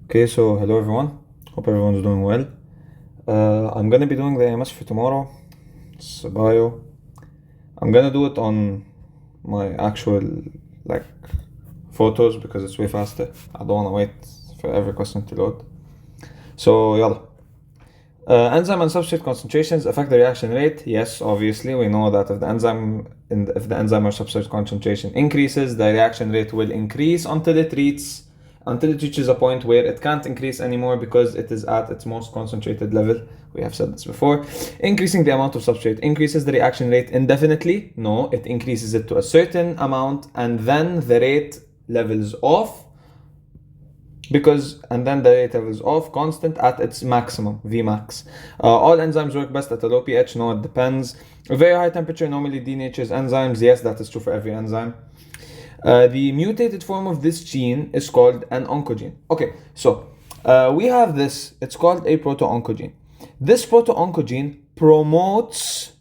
Okay, so hello everyone. Hope everyone's doing well. I'm gonna be doing the AMS for tomorrow. It's a bio. I'm gonna do it on my actual like photos because it's way faster. I don't wanna wait for every question to load. So yalla. Enzyme and substrate concentrations affect the reaction rate. Yes, obviously we know that if the enzyme or substrate concentration increases, the reaction rate will increase until it reaches a point where it can't increase anymore because it is at its most concentrated level. We have said this before. Increasing the amount of substrate increases the reaction rate indefinitely. No, it increases it to a certain amount and then the rate levels off and then the rate levels off constant at its maximum, Vmax. All enzymes work best at a low pH. No, it depends. A very high temperature normally denatures enzymes. Yes, that is true for every enzyme. The mutated form of this gene is called an oncogene. Okay, so we have this. It's called a proto-oncogene. This proto-oncogene promotes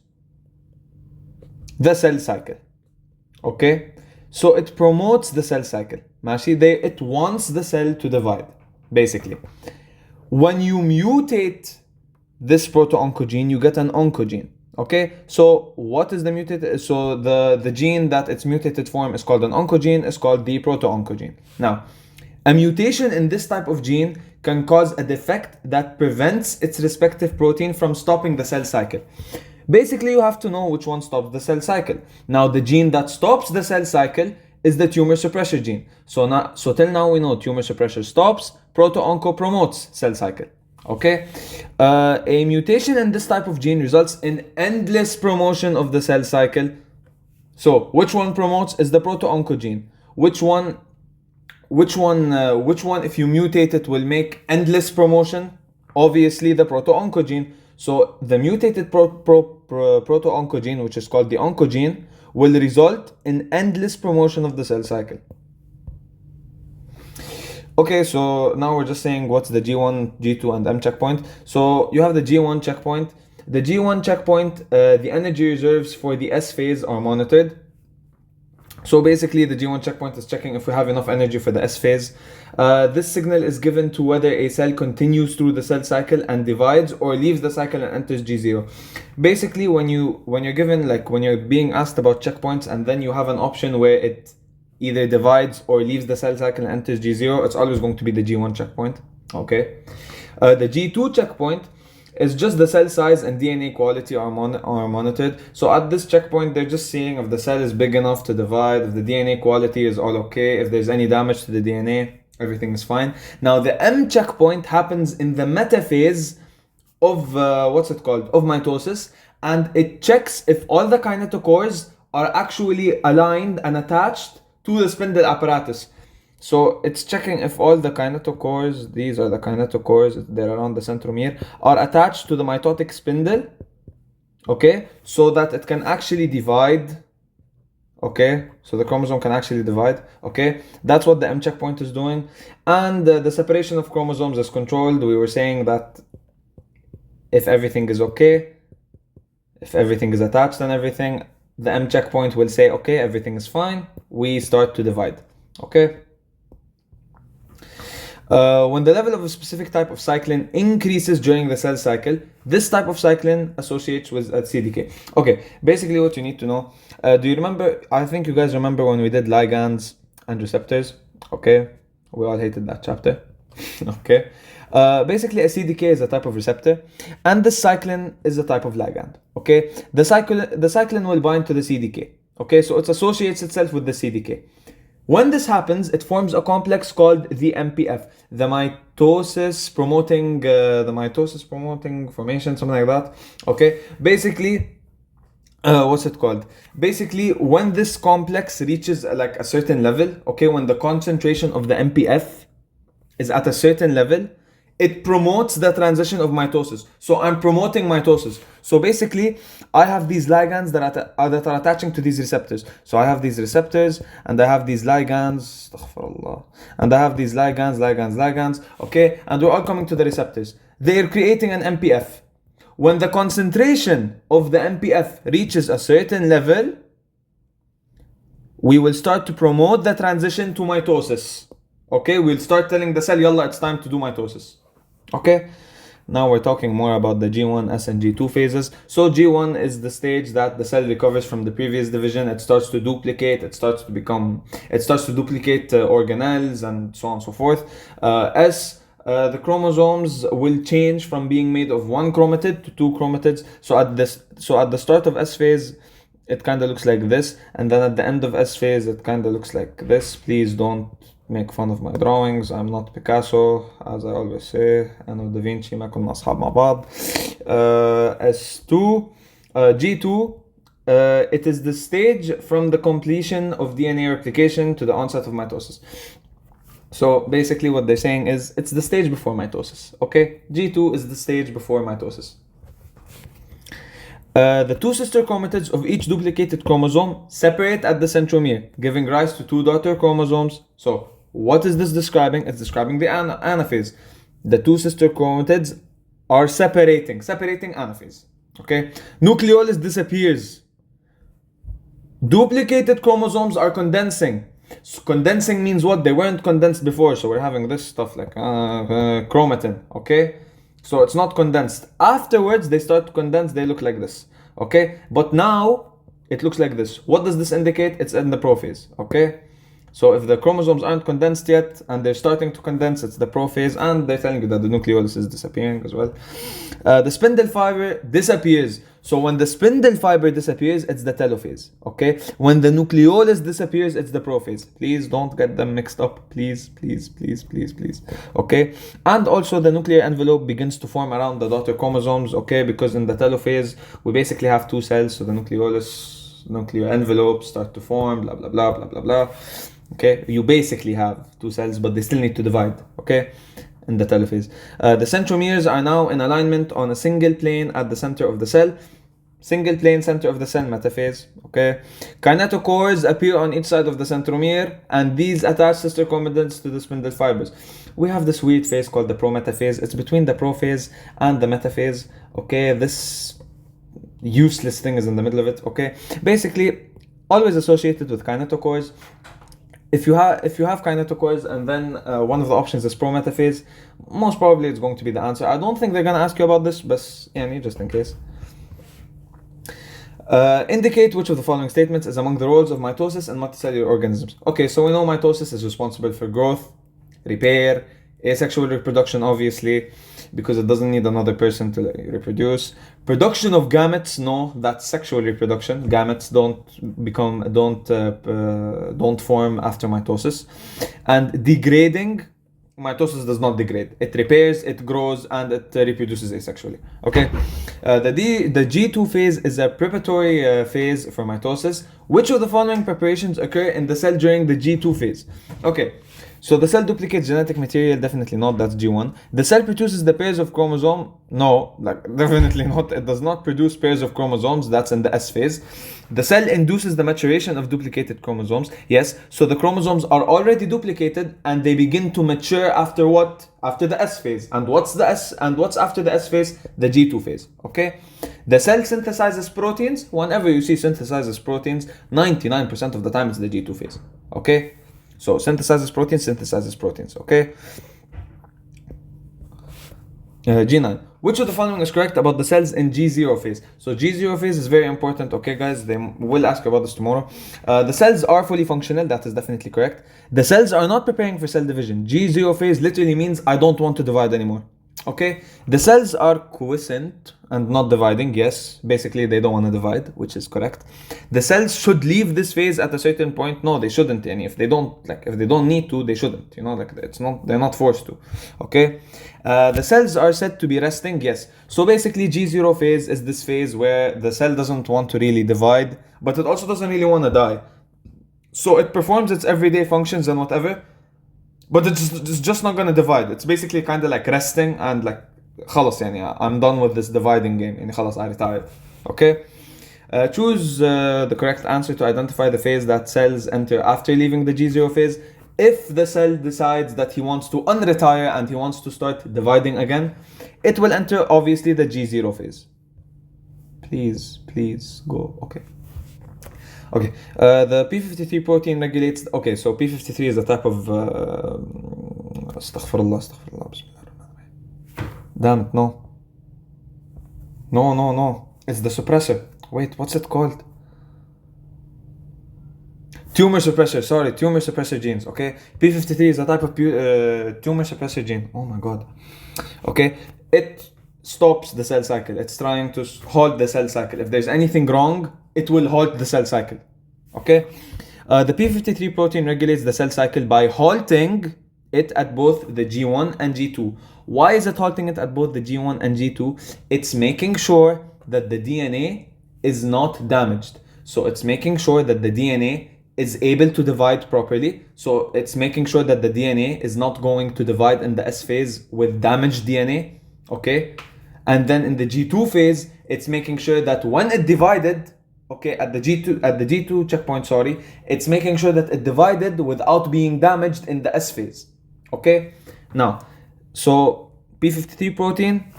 the cell cycle. Okay, so it promotes the cell cycle. It wants the cell to divide, basically. When you mutate this proto-oncogene, you get an oncogene. Okay, so what is the mutated? So the gene that its mutated form is called an oncogene is called the proto-oncogene. Now, a mutation in this type of gene can cause a defect that prevents its respective protein from stopping the cell cycle. Basically, you have to know which one stops the cell cycle. Now, the gene that stops the cell cycle is the tumor suppressor gene. So till now we know tumor suppressor stops, proto-onco promotes cell cycle. Okay, a mutation in this type of gene results in endless promotion of the cell cycle. So which one promotes is the proto-oncogene. Which one, if you mutate it, will make endless promotion? Obviously, the proto-oncogene. So the mutated proto-oncogene, which is called the oncogene, will result in endless promotion of the cell cycle. Okay, so now we're just saying what's the G1, G2, and M checkpoint. So you have the G1 checkpoint. The G1 checkpoint, the energy reserves for the S phase are monitored. So basically, the G1 checkpoint is checking if we have enough energy for the S phase. This signal is given to whether a cell continues through the cell cycle and divides or leaves the cycle and enters G0. Basically, when you're being asked about checkpoints and then you have an option where it either divides or leaves the cell cycle and enters G0, it's always going to be the G1 checkpoint. Okay. The G2 checkpoint is just the cell size and DNA quality are monitored. So at this checkpoint, they're just seeing if the cell is big enough to divide, if the DNA quality is all okay, if there's any damage to the DNA, everything is fine. Now the M checkpoint happens in the metaphase of of mitosis, and it checks if all the kinetochores are actually aligned and attached to the spindle apparatus. So it's checking if all the kinetochores, these are the kinetochores, they're around the centromere, are attached to the mitotic spindle, okay, so that it can actually divide, okay, so the chromosome can actually divide, okay, that's what the M checkpoint is doing. And the separation of chromosomes is controlled. We were saying that if everything is okay, if everything is attached and everything, the M checkpoint will say, okay, everything is fine, we start to divide, okay. When the level of a specific type of cyclin increases during the cell cycle, this type of cyclin associates with CDK. Okay, basically what you need to know, do you remember, I think you guys remember when we did ligands and receptors, okay? We all hated that chapter, okay? Basically a CDK is a type of receptor and the cyclin is a type of ligand, okay? The cyclin will bind to the CDK, okay? So it associates itself with the CDK. When this happens, it forms a complex called the MPF, the mitosis promoting formation, something like that. Okay, basically, Basically, when this complex reaches like a certain level, okay, when the concentration of the MPF is at a certain level, it promotes the transition of mitosis. So I'm promoting mitosis. So basically, I have these ligands that are attaching to these receptors. So I have these receptors and I have these ligands, and I have these ligands, okay? And we're all coming to the receptors. They're creating an MPF. When the concentration of the MPF reaches a certain level, we will start to promote the transition to mitosis. Okay, we'll start telling the cell, yalla, it's time to do mitosis. Okay, now we're talking more about the G1S and G2 phases. So G1 is the stage that the cell recovers from the previous division. It starts to duplicate, it starts to duplicate organelles and so on and so forth. The chromosomes will change from being made of one chromatid to two chromatids. So at the start of S phase, it kind of looks like this, and then at the end of S phase, it kind of looks like this. Please don't make fun of my drawings. I'm not Picasso, as I always say. أنا Da Vinci ما كنا أصحاب مع بعض. S2, G2. It is the stage from the completion of DNA replication to the onset of mitosis. So basically what they're saying is it's the stage before mitosis, okay? G2 is the stage before mitosis. The two sister chromatids of each duplicated chromosome separate at the centromere, giving rise to two daughter chromosomes. So what is this describing? It's describing the anaphase. The two sister chromatids are separating anaphase, okay? Nucleolus disappears. Duplicated chromosomes are condensing. So condensing means what? They weren't condensed before, so we're having this stuff like chromatin, okay? So it's not condensed. Afterwards, they start to condense, they look like this, okay? But now, it looks like this. What does this indicate? It's in the prophase, okay? So if the chromosomes aren't condensed yet, and they're starting to condense, it's the prophase, and they're telling you that the nucleolus is disappearing as well. The spindle fiber disappears. So when the spindle fiber disappears, it's the telophase, okay? When the nucleolus disappears, it's the prophase. Please don't get them mixed up. Please, please, please, please, please, okay? And also the nuclear envelope begins to form around the daughter chromosomes, okay? Because in the telophase, we basically have two cells, so the nucleolus, nuclear envelopes start to form, blah, blah, blah, blah, blah, blah. Okay, you basically have two cells, but they still need to divide, okay, in the telophase. The centromeres are now in alignment on a single plane at the center of the cell. Single plane center of the cell, metaphase, okay. Kinetochores appear on each side of the centromere, and these attach sister chromatids to the spindle fibers. We have this weird phase called the prometaphase. It's between the prophase and the metaphase, okay. This useless thing is in the middle of it, okay. Basically, always associated with kinetochores. If you have kinetochores and then one of the options is prometaphase, most probably it's going to be the answer. I don't think they're going to ask you about this, but just in case. Indicate which of the following statements is among the roles of mitosis in multicellular organisms. Okay, so we know mitosis is responsible for growth, repair, asexual reproduction, obviously, because it doesn't need another person to reproduce. Production of gametes, no, that's sexual reproduction. Gametes don't form after mitosis. And degrading, mitosis does not degrade. It repairs, it grows, and it reproduces asexually. Okay. The G2 phase is a preparatory phase for mitosis. Which of the following preparations occur in the cell during the G2 phase? Okay. So the cell duplicates genetic material, definitely not, that's G1. The cell produces the pairs of chromosome, no, definitely not. It does not produce pairs of chromosomes, that's in the S phase. The cell induces the maturation of duplicated chromosomes, yes. So the chromosomes are already duplicated and they begin to mature after what? After the S phase. And what's after the S phase? The G2 phase, okay? The cell synthesizes proteins. Whenever you see synthesizes proteins, 99% of the time it's the G2 phase, okay? So synthesizes proteins, okay? G9. Which of the following is correct about the cells in G0 phase? So G0 phase is very important, okay guys? They will ask you about this tomorrow. The cells are fully functional, that is definitely correct. The cells are not preparing for cell division. G0 phase literally means I don't want to divide anymore. Okay, the cells are quiescent and not dividing. Yes, basically they don't want to divide, which is correct. The cells should leave this phase at a certain point. No, they shouldn't. And if they don't need to, they shouldn't. They're not forced to. Okay, the cells are said to be resting. Yes. So basically, G0 phase is this phase where the cell doesn't want to really divide, but it also doesn't really want to die. So it performs its everyday functions and whatever. But it's just not going to divide. It's basically kind of like resting and like خلاص يعني I'm done with this dividing game يعني خلاص I retired. Okay? Choose the correct answer to identify the phase that cells enter after leaving the G0 phase. If the cell decides that he wants to unretire and he wants to start dividing again, it will enter obviously the G0 phase. Please go. Okay. Okay, the P53 protein regulates. Okay, so P53 is a type of. Astaghfirullah, astaghfirullah, bismillah. Damn it, no. No. It's the suppressor. Wait, what's it called? Tumor suppressor genes, okay? P53 is a type of tumor suppressor gene. Oh my god. Okay, it stops the cell cycle. It's trying to halt the cell cycle. If there's anything wrong, it will halt the cell cycle. Okay? The P53 protein regulates the cell cycle by halting it at both the G1 and G2. Why is it halting it at both the G1 and G2? It's making sure that the DNA is not damaged. So it's making sure that the DNA is able to divide properly. So it's making sure that the DNA is not going to divide in the S phase with damaged DNA. Okay? And then in the G2 phase, it's making sure that when it divided, okay, at the G2 checkpoint, it's making sure that it divided without being damaged in the S phase. Okay? Now, so P53 protein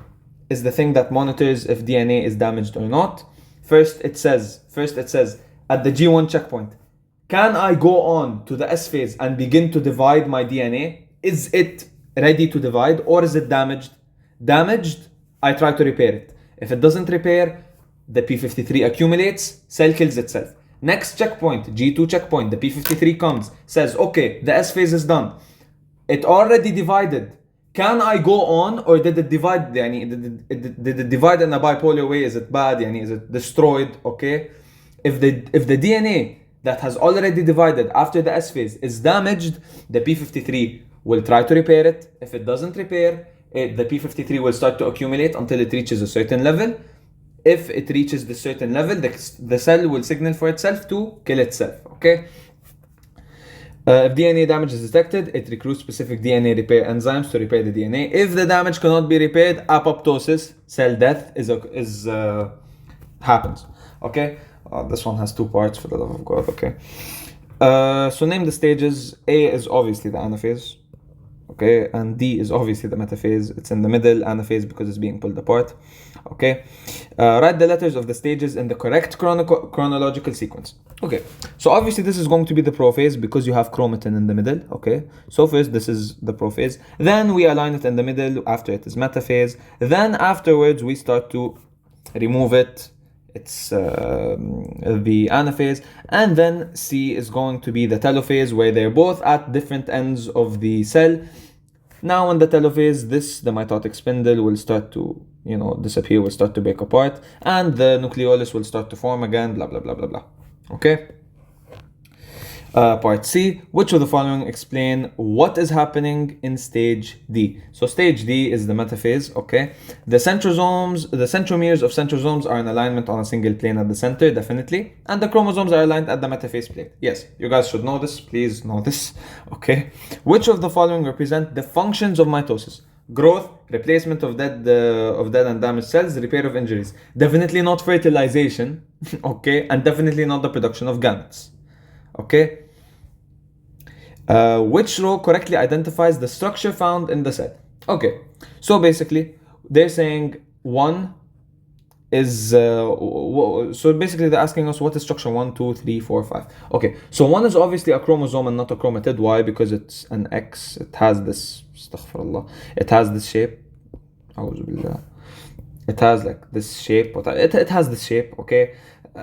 is the thing that monitors if DNA is damaged or not. First it says at the G1 checkpoint, can I go on to the S phase and begin to divide my DNA? Is it ready to divide or is it damaged? Damaged, I try to repair it. If it doesn't repair, the P53 accumulates, cell kills itself. Next checkpoint, G2 checkpoint, the P53 comes, says, okay, the S phase is done. It already divided. Can I go on or did it divide? Did it divide in a bipolar way? Is it bad? Is it destroyed? Okay. If the DNA that has already divided after the S phase is damaged, the P53 will try to repair it. If it doesn't repair, the P53 will start to accumulate until it reaches a certain level. If it reaches the certain level, the cell will signal for itself to kill itself. Okay. If DNA damage is detected, it recruits specific DNA repair enzymes to repair the DNA. If the damage cannot be repaired, apoptosis, cell death, happens. Okay, this one has two parts, for the love of God. Okay, so name the stages. A is obviously the anaphase. Okay, and D is obviously the metaphase. It's in the middle, anaphase, because it's being pulled apart. Okay, write the letters of the stages in the correct chronological sequence. Okay, so obviously this is going to be the prophase because you have chromatin in the middle. Okay, so first this is the prophase, then we align it in the middle, after it is metaphase, then afterwards we start to remove it, it's the anaphase, and then C is going to be the telophase, where they're both at different ends of the cell. Now in the telophase, the mitotic spindle will start to disappear, will start to break apart, and the nucleolus will start to form again, blah blah blah blah blah. Okay. Part C, which of the following explain what is happening in stage D? So stage D is the metaphase, okay? The centrosomes, the centromeres of centrosomes are in alignment on a single plane at the center, definitely. And the chromosomes are aligned at the metaphase plane. Yes, you guys should know this, please know this, okay? Which of the following represent the functions of mitosis? Growth, replacement of dead and damaged cells, repair of injuries. Definitely not fertilization, okay? And definitely not the production of gametes, okay? Which row correctly identifies the structure found in the cell? Okay, so basically they're saying one is so basically they're asking us what is structure 1, 2, 3, 4, 5. Okay, so one is obviously a chromosome and not a chromatid. Why? Because it's an X. It has this, astaghfirullah, it has this shape. It has like this shape. It has this shape, okay?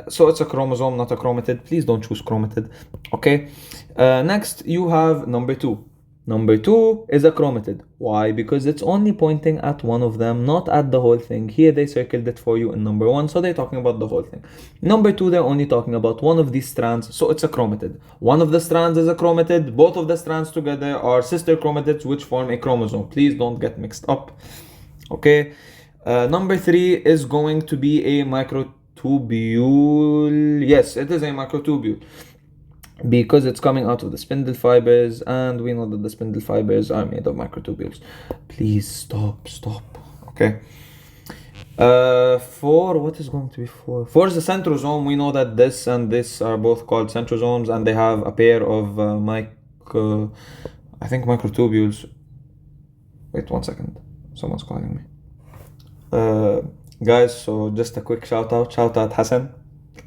So it's a chromosome, not a chromatid. Please don't choose chromatid, okay? Next, you have number 2. Number 2 is a chromatid. Why? Because it's only pointing at one of them, not at the whole thing. Here they circled it for you in number 1, so they're talking about the whole thing. Number 2, they're only talking about one of these strands, so it's a chromatid. One of the strands is a chromatid. Both of the strands together are sister chromatids, which form a chromosome. Please don't get mixed up, okay? Number 3 is going to be a microtubule. Yes, it is a microtubule because it's coming out of the spindle fibers, and we know that the spindle fibers are made of microtubules. Please stop. Okay. 4, what is going to be 4? 4 is the centrosome. We know that this and this are both called centrosomes, and they have a pair of microtubules. Wait 1 second. Someone's calling me. Guys, so just a quick shout out Hassan.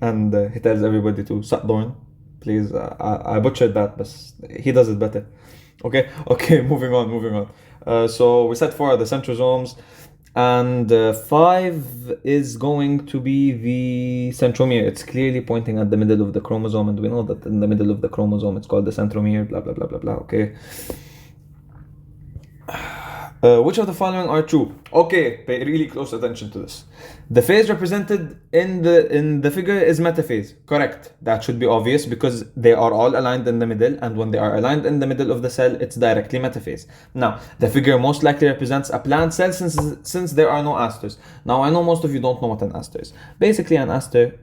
and he tells everybody to suck dorn. Please, I butchered that, but he does it better. Okay, moving on. So we said 4 are the centrosomes, and 5 is going to be the centromere. It's clearly pointing at the middle of the chromosome, and we know that in the middle of the chromosome it's called the centromere, blah blah blah blah blah. Okay. Which of the following are true? Okay, pay really close attention to this. The phase represented in the figure is metaphase. Correct. That should be obvious because they are all aligned in the middle, and when they are aligned in the middle of the cell, it's directly metaphase. Now, the figure most likely represents a plant cell since there are no asters. Now, I know most of you don't know what an aster is. Basically, an aster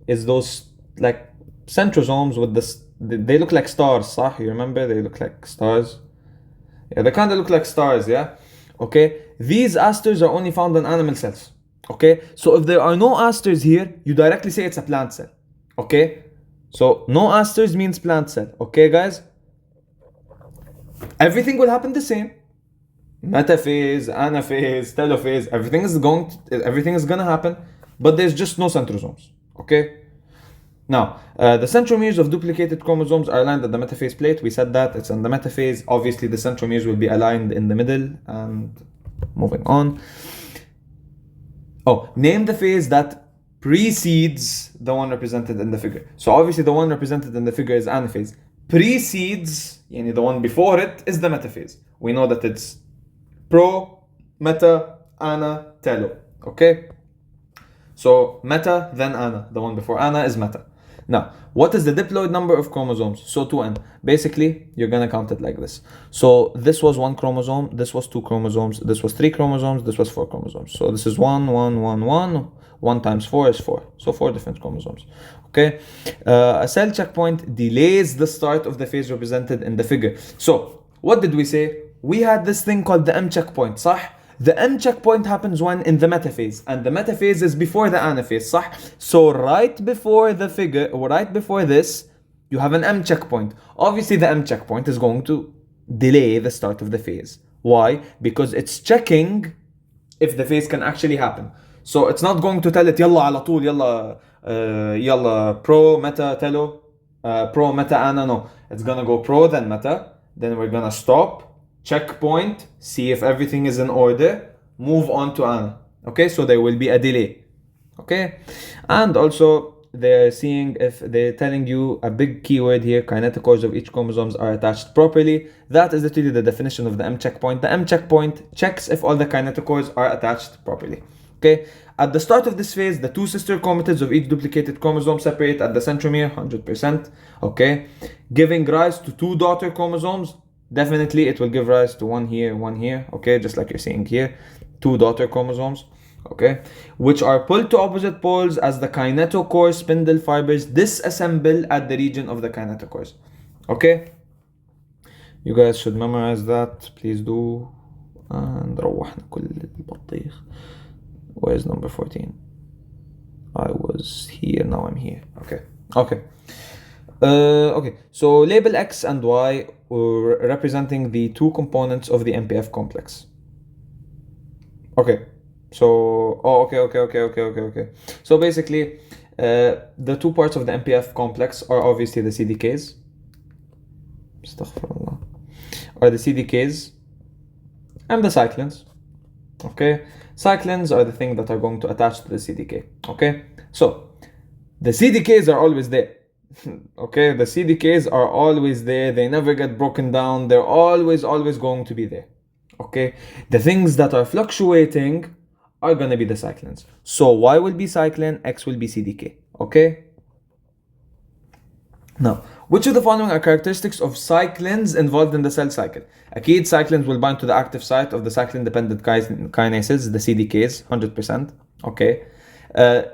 is those like centrosomes with this. They look like stars, صح? You remember? They look like stars. Yeah, they kind of look like stars, yeah? Okay, these asters are only found in animal cells. Okay, so if there are no asters here, you directly say it's a plant cell. Okay, so no asters means plant cell. Okay, guys? Everything will happen the same. Metaphase, anaphase, telophase, everything is gonna happen, but there's just no centrosomes. Okay? Now, the centromeres of duplicated chromosomes are aligned at the metaphase plate. We said that it's in the metaphase. Obviously, the centromeres will be aligned in the middle. And moving on. Oh, name the phase that precedes the one represented in the figure. So obviously, the one represented in the figure is anaphase. Precedes, the one before it, is the metaphase. We know that it's pro, meta, ana, telo. Okay? So meta, then ana. The one before ana is meta. Now, what is the diploid number of chromosomes? So 2n. Basically, you're gonna count it like this. So this was 1 chromosome, this was 2 chromosomes, this was 3 chromosomes, this was 4 chromosomes. So this is 1, 1, 1, 1. 1 times 4 is 4. So 4 different chromosomes. Okay. A cell checkpoint delays the start of the phase represented in the figure. So what did we say? We had this thing called the M checkpoint, صح? The M checkpoint happens when in the metaphase, and the metaphase is before the anaphase, صح? So right before the figure, or right before this, you have an M checkpoint. Obviously, the M checkpoint is going to delay the start of the phase. Why? Because it's checking if the phase can actually happen. So it's not going to tell it يلا على طول يلا pro meta telo pro meta ana. No, it's gonna go pro then meta, then we're gonna stop, checkpoint, see if everything is in order, move on to ana. Okay, so there will be a delay. Okay, and also they're seeing if they're telling you a big keyword here, kinetochores of each chromosomes are attached properly. That is literally the definition of the M checkpoint. The M checkpoint checks if all the kinetochores are attached properly. Okay, at the start of this phase, the 2 sister chromatids of each duplicated chromosome separate at the centromere, 100%. Okay, giving rise to 2 daughter chromosomes. Definitely it will give rise to one here, okay, just like you're seeing here, 2 daughter chromosomes, okay, which are pulled to opposite poles as the kinetochore spindle fibers disassemble at the region of the kinetochores. Okay, you guys should memorize that, please do. And روحنا كل البطيخ. Where's number 14? I was here, now I'm here. Okay. Okay, so label X and Y representing the 2 components of the MPF complex. Okay, so, okay. So basically, the 2 parts of the MPF complex are obviously the CDKs. Astaghfirullah. Are the CDKs and the cyclins. Okay, cyclins are the thing that are going to attach to the CDK. Okay, so the CDKs are always there. Okay, the CDKs are always there. They never get broken down. They're always going to be there. Okay, the things that are fluctuating are gonna be the cyclins. So Y will be cyclin, X will be CDK. Okay. Now, which of the following are characteristics of cyclins involved in the cell cycle? Akid cyclins will bind to the active site of the cyclin-dependent kinases, the CDKs, 100%. Okay.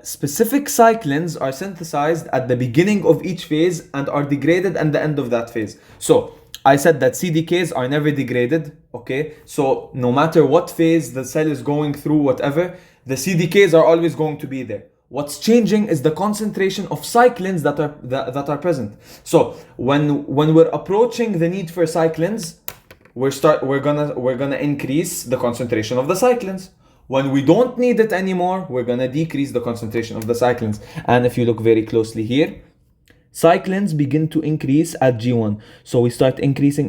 Specific cyclins are synthesized at the beginning of each phase and are degraded at the end of that phase. So I said that CDKs are never degraded. Okay, so no matter what phase the cell is going through, whatever, the CDKs are always going to be there. What's changing is the concentration of cyclins that are present. So when we're approaching the need for cyclins, we're gonna increase the concentration of the cyclins. When we don't need it anymore, we're gonna decrease the concentration of the cyclins. And if you look very closely here, cyclins begin to increase at G1. So we start increasing.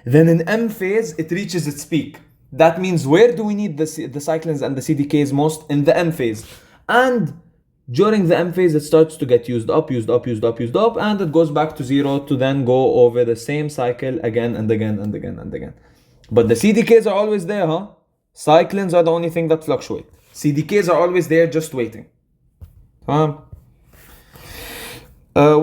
Then in M phase, it reaches its peak. That means where do we need the cyclins and the CDKs most? In the M phase. And during the M phase, it starts to get used up, and it goes back to zero to then go over the same cycle again and again. But the CDKs are always there, huh? Cyclins are the only thing that fluctuate. CDKs are always there, just waiting.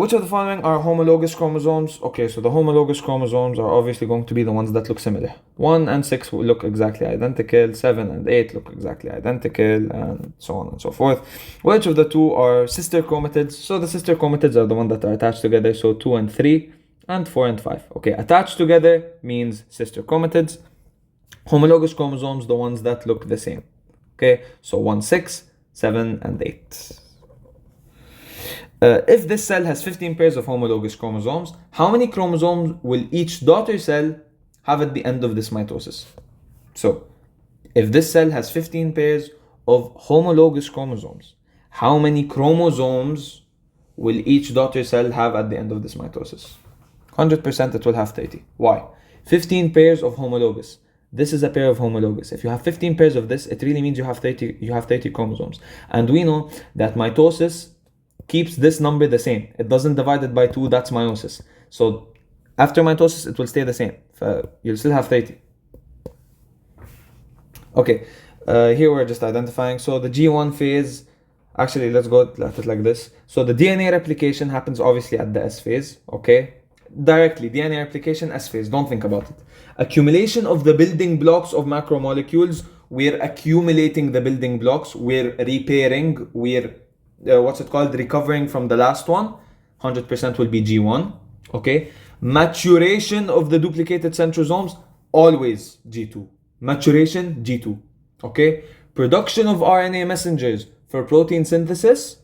Which of the following are homologous chromosomes? Okay, so the homologous chromosomes are obviously going to be the ones that look similar. 1 and 6 will look exactly identical, 7 and 8 look exactly identical, and so on and so forth. Which of the two are sister chromatids? So the sister chromatids are the ones that are attached together, so 2 and 3, and 4 and 5. Okay, attached together means sister chromatids. Homologous chromosomes, the ones that look the same. Okay, so 1, 6, 7, and 8. If this cell has 15 pairs of homologous chromosomes, how many chromosomes will each daughter cell have at the end of this mitosis? So, if this cell has 15 pairs of homologous chromosomes, how many chromosomes will each daughter cell have at the end of this mitosis? 100% it will have 30. Why? 15 pairs of homologous. This is a pair of homologous. If you have 15 pairs of this, it really means you have 30 chromosomes. And we know that mitosis keeps this number the same. It doesn't divide it by 2, that's meiosis. So after mitosis, it will stay the same. You'll still have 30. Okay, here we're just identifying. So the G1 phase, actually let's go at it like this. So the DNA replication happens obviously at the S phase, okay? Directly, DNA replication, S phase, don't think about it. Accumulation of the building blocks of macromolecules, we're accumulating the building blocks, we're repairing, we're recovering from the last one. 100% will be G1. Okay, maturation of the duplicated centrosomes, always G2. Maturation, G2. Okay, production of RNA messengers for protein synthesis,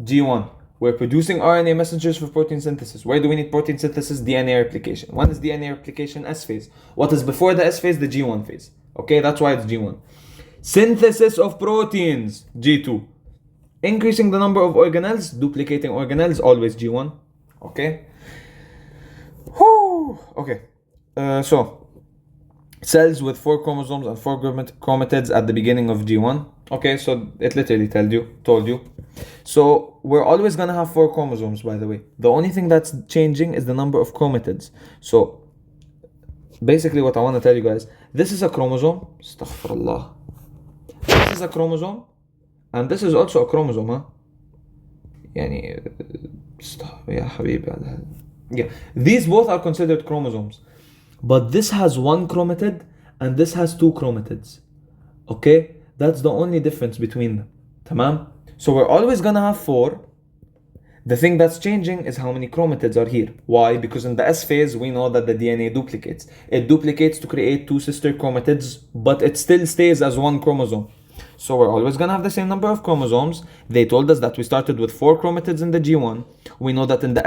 G1. We're producing RNA messengers for protein synthesis. Where do we need protein synthesis? DNA replication. When is DNA replication? S phase. What is before the S phase? The G1 phase. Okay, that's why it's G1. Synthesis of proteins, G2. Increasing the number of organelles, duplicating organelles, always G1. Okay. Whew. Okay. So cells with 4 chromosomes and 4 chromatids at the beginning of G1. Okay, so it literally told you. So we're always gonna have 4 chromosomes, by the way. The only thing that's changing is the number of chromatids. So basically what I want to tell you guys, this is a chromosome. Astaghfirullah. This is a chromosome. And this is also a chromosome, huh? يعني يا حبيبي. Yeah, these both are considered chromosomes. But this has 1 chromatid and this has 2 chromatids. Okay? That's the only difference between them. Tamam? So we're always gonna have 4. The thing that's changing is how many chromatids are here. Why? Because in the S phase, we know that the DNA duplicates. It duplicates to create 2 sister chromatids, but it still stays as 1 chromosome. So we're always gonna have the same number of chromosomes. They told us that we started with 4 chromatids in the G1. We know that in the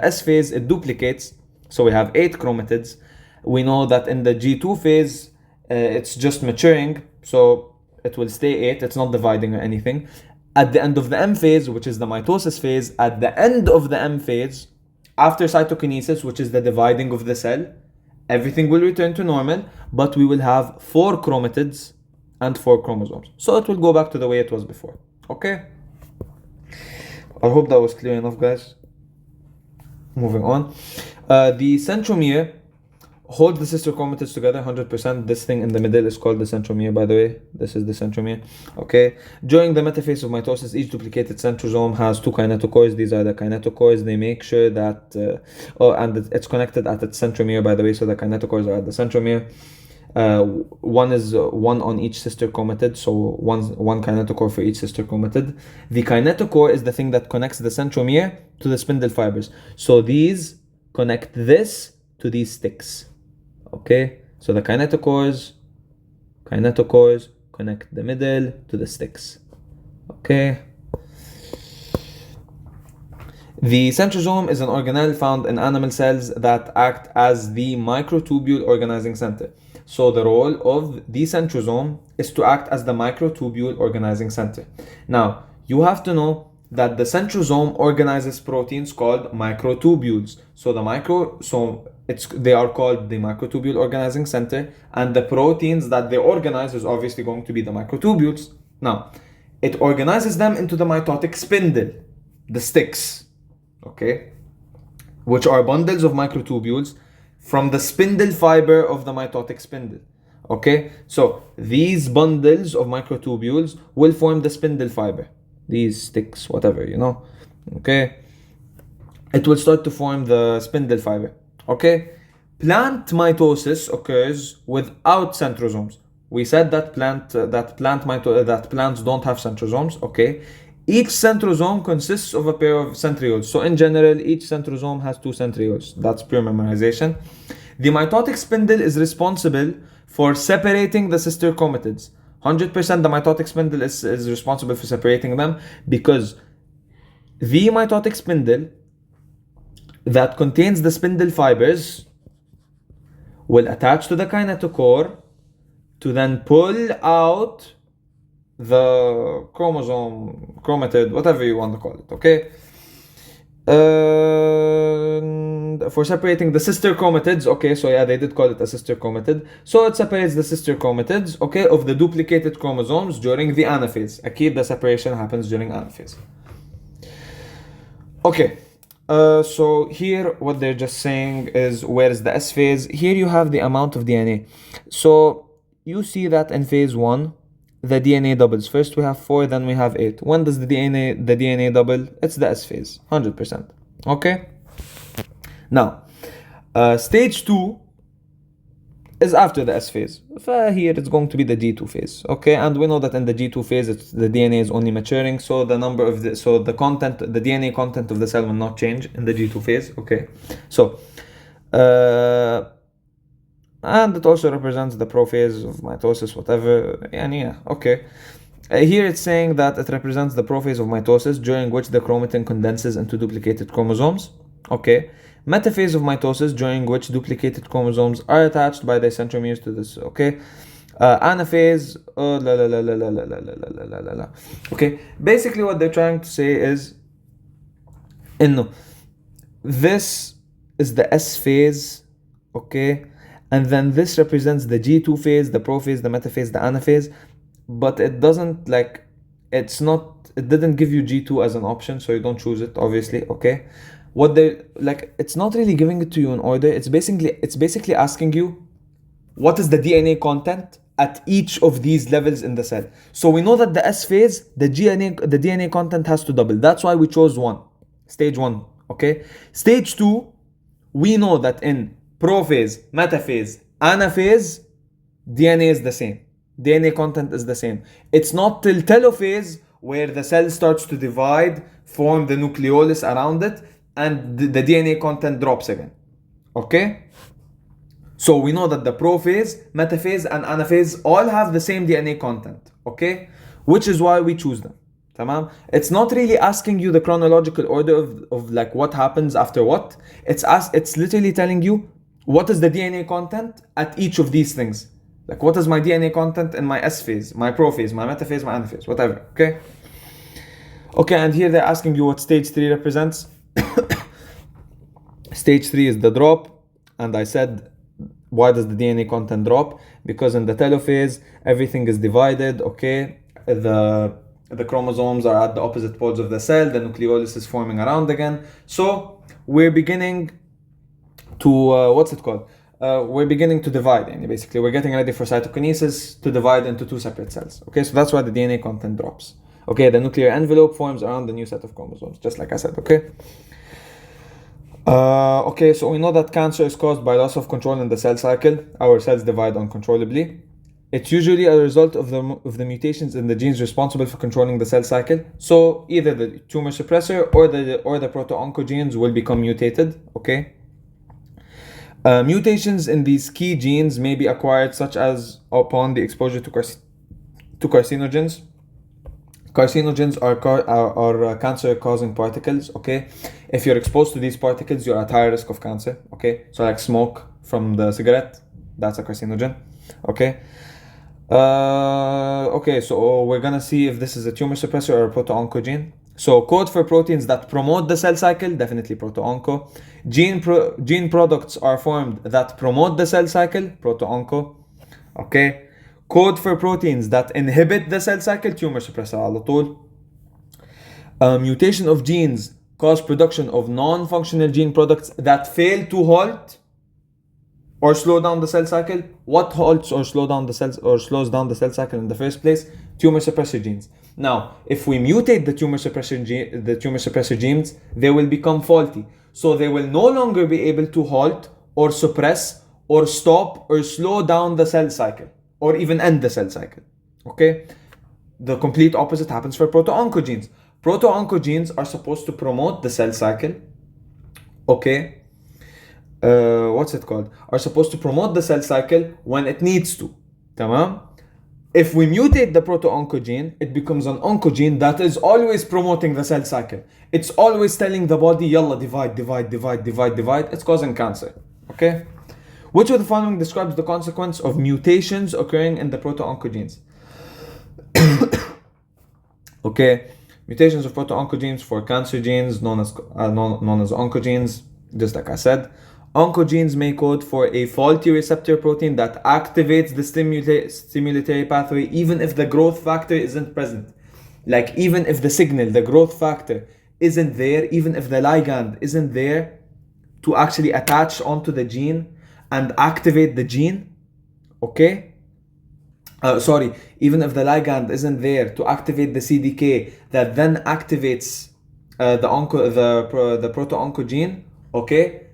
S phase it duplicates, so we have 8 chromatids. We know that in the G2 phase it's just maturing, so it will stay 8. It's not dividing or anything. At the end of the M phase, which is the mitosis phase, at the end of the M phase, after cytokinesis, which is the dividing of the cell, everything will return to normal, but we will have 4 chromatids and 4 chromosomes. So it will go back to the way it was before. Okay? I hope that was clear enough, guys. Moving on. The centromere holds the sister chromatids together 100%. This thing in the middle is called the centromere, by the way. This is the centromere. Okay? During the metaphase of mitosis, each duplicated centrosome has 2 kinetochores. These are the kinetochores. They make sure that... and it's connected at its centromere, by the way, so the kinetochores are at the centromere. One is 1 on each sister chromatid, so one kinetochore for each sister chromatid. The kinetochore is the thing that connects the centromere to the spindle fibers. So these connect this to these sticks. Okay, so the kinetochores connect the middle to the sticks. Okay. The centrosome is an organelle found in animal cells that act as the microtubule organizing center. So the role of the centrosome is to act as the microtubule organizing center. Now, you have to know that the centrosome organizes proteins called microtubules. So they are called the microtubule organizing center, and the proteins that they organize is obviously going to be the microtubules. Now, it organizes them into the mitotic spindle, the sticks, okay, which are bundles of microtubules from the spindle fiber of the mitotic spindle. Okay, so these bundles of microtubules will form the spindle fiber, these sticks, whatever, okay, it will start to form the spindle fiber. Okay, plant mitosis occurs without centrosomes. We said that plants don't have centrosomes. Okay, each centrosome consists of a pair of centrioles. So in general, each centrosome has two centrioles. That's pure memorization. The mitotic spindle is responsible for separating the sister chromatids. 100% the mitotic spindle is responsible for separating them, because the mitotic spindle that contains the spindle fibers will attach to the kinetochore to then pull out the chromosome, chromatid, whatever you want to call it, okay? For separating the sister chromatids, okay, so yeah, they did call it a sister chromatid. So it separates the sister chromatids, okay, of the duplicated chromosomes during the anaphase. Akid, the separation happens during anaphase. Okay, so here what they're just saying is, where is the S phase? Here you have the amount of DNA. So you see that in phase 1, the DNA doubles. First we have 4, then we have 8. When does the DNA double? It's the S phase, 100%. Okay? Now, stage 2 is after the S phase. Here it's going to be the G2 phase. Okay, and we know that in the G2 phase, the DNA is only maturing, so the DNA content of the cell will not change in the G2 phase. Okay, so and it also represents the prophase of mitosis, whatever. Yeah, okay. Here it's saying that it represents the prophase of mitosis, during which the chromatin condenses into duplicated chromosomes. Okay. Metaphase of mitosis, during which duplicated chromosomes are attached by their centromeres to this. Okay. Anaphase. Okay. Basically, what they're trying to say is, this is the S phase. Okay. And then this represents the G2 phase, the prophase, the metaphase, the anaphase. But it doesn't it didn't give you G2 as an option, so you don't choose it, obviously, okay? It's not really giving it to you in order. It's basically asking you, what is the DNA content at each of these levels in the cell? So we know that the S phase, the DNA content has to double. That's why we chose stage 1, okay? Stage 2, we know that in prophase, metaphase, anaphase, DNA is the same. DNA content is the same. It's not till telophase where the cell starts to divide, form the nucleolus around it, and the DNA content drops again. Okay? So we know that the prophase, metaphase, and anaphase all have the same DNA content. Okay? Which is why we choose them. Tamam? It's not really asking you the chronological order of what happens after what. It's literally telling you, what is the DNA content at each of these things? What is my DNA content in my S phase, my prophase, my metaphase, my anaphase, whatever, okay? Okay, and here they're asking you what stage 3 represents. Stage 3 is the drop, and I said, why does the DNA content drop? Because in the telophase, everything is divided, okay? The chromosomes are at the opposite poles of the cell, the nucleolus is forming around again. So we're beginning to, we're beginning to divide, and basically we're getting ready for cytokinesis to divide into 2 separate cells. Okay, so that's why the DNA content drops. Okay, the nuclear envelope forms around the new set of chromosomes, just like I said, okay? Okay, so we know that cancer is caused by loss of control in the cell cycle. Our cells divide uncontrollably. It's usually a result of the mutations in the genes responsible for controlling the cell cycle. So either the tumor suppressor or the proto-oncogenes will become mutated, okay? Mutations in these key genes may be acquired, such as upon the exposure to carcinogens. Carcinogens are cancer-causing particles, okay? If you're exposed to these particles, you're at higher risk of cancer, okay? So like smoke from the cigarette, that's a carcinogen. Okay. Okay, so we're gonna see if this is a tumor suppressor or a proto-oncogene. So code for proteins that promote the cell cycle, definitely proto-onco. Gene products are formed that promote the cell cycle, proto-onco. Okay. Code for proteins that inhibit the cell cycle, tumor suppressor على طول. Mutation of genes cause production of non-functional gene products that fail to halt or slow down the cell cycle. What halts or slows down the cell cycle in the first place? Tumor suppressor genes. Now, if we mutate the tumor suppressor genes, they will become faulty. So they will no longer be able to halt or suppress or stop or slow down the cell cycle or even end the cell cycle. Okay? The complete opposite happens for proto-oncogenes. Proto-oncogenes are supposed to promote the cell cycle. Okay? What's it called? Are supposed to promote the cell cycle when it needs to. تمام? If we mutate the proto-oncogene, it becomes an oncogene that is always promoting the cell cycle. It's always telling the body, yalla, divide, divide, divide, divide, divide. It's causing cancer. Okay? Which of the following describes the consequence of mutations occurring in the proto-oncogenes? Okay, mutations of proto-oncogenes for cancer genes known as oncogenes, just like I said. Oncogenes may code for a faulty receptor protein that activates the stimulatory pathway even if the growth factor isn't present. Like even if the signal, the growth factor, isn't there, even if the ligand isn't there to actually attach onto the gene and activate the gene, okay? Even if the ligand isn't there to activate the CDK that then activates the proto-oncogene, okay?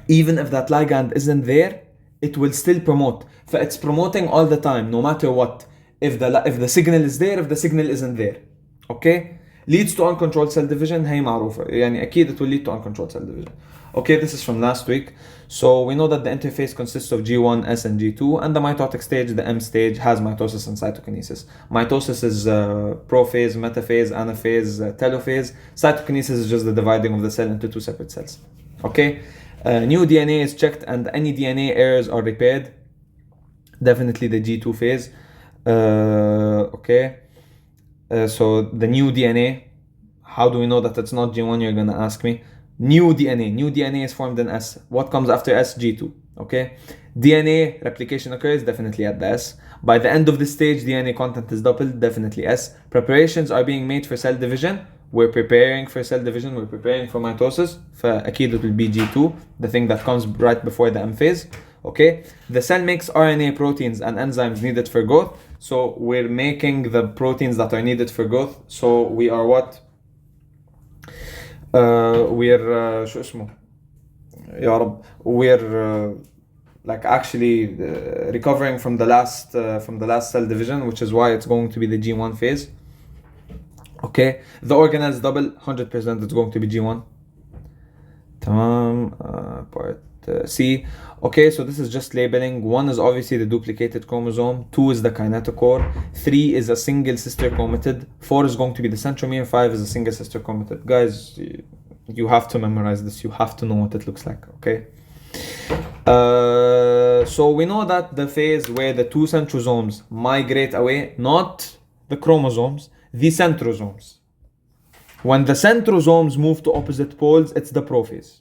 Even if that ligand isn't there, it will still promote. It's promoting all the time, no matter what. If the signal is there, if the signal isn't there, okay? Leads to uncontrolled cell division. هي معروفة. يعني أكيد it will lead to uncontrolled cell division. Okay, this is from last week. So we know that the interface consists of G11S and G2, and the mitotic stage, the M stage, has mitosis and cytokinesis. Mitosis is prophase, metaphase, anaphase, telophase. Cytokinesis is just the dividing of the cell into two separate cells. Okay, new DNA is checked and any DNA errors are repaired. Definitely the G2 phase. Okay, so the new DNA, how do we know that it's not G1? You're gonna ask me. New DNA is formed in S. What comes after S? G2. Okay. DNA replication occurs definitely at the S. By the end of this stage, DNA content is doubled, definitely S. Preparations are being made for cell division. We're preparing for cell division. We're preparing for mitosis. فأكيد it will be G2, the thing that comes right before the M phase. Okay. The cell makes RNA proteins and enzymes needed for growth. So we're making the proteins that are needed for growth. So we are what? We're شو اسمه يا رب we're like actually recovering from the last cell division, which is why it's going to be the G1 phase. Okay, the organelles double, 100% it's going to be G1. تمام. Part C. Okay, so this is just labeling. 1 is obviously the duplicated chromosome, 2 is the kinetochore, 3 is a single sister chromatid, 4 is going to be the centromere, 5 is a single sister chromatid. Guys, you have to memorize this, you have to know what it looks like, okay? So we know that the phase where the two centrosomes migrate away, not the chromosomes, the centrosomes. When the centrosomes move to opposite poles, it's the prophase.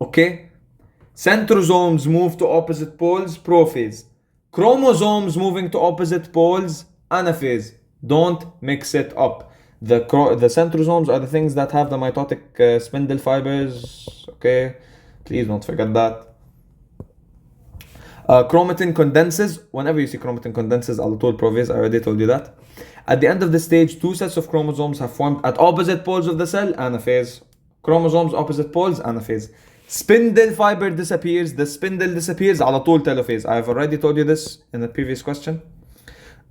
Okay? Centrosomes move to opposite poles, prophase. Chromosomes moving to opposite poles, anaphase. Don't mix it up. The centrosomes are the things that have the mitotic spindle fibers. Okay? Please don't forget that. Chromatin condenses. Whenever you see chromatin condenses, على طول prophase. I already told you that. At the end of the stage, two sets of chromosomes have formed at opposite poles of the cell, anaphase. Chromosomes opposite poles, anaphase. Spindle fiber disappears, the spindle disappears, على طول telophase. I have already told you this in the previous question.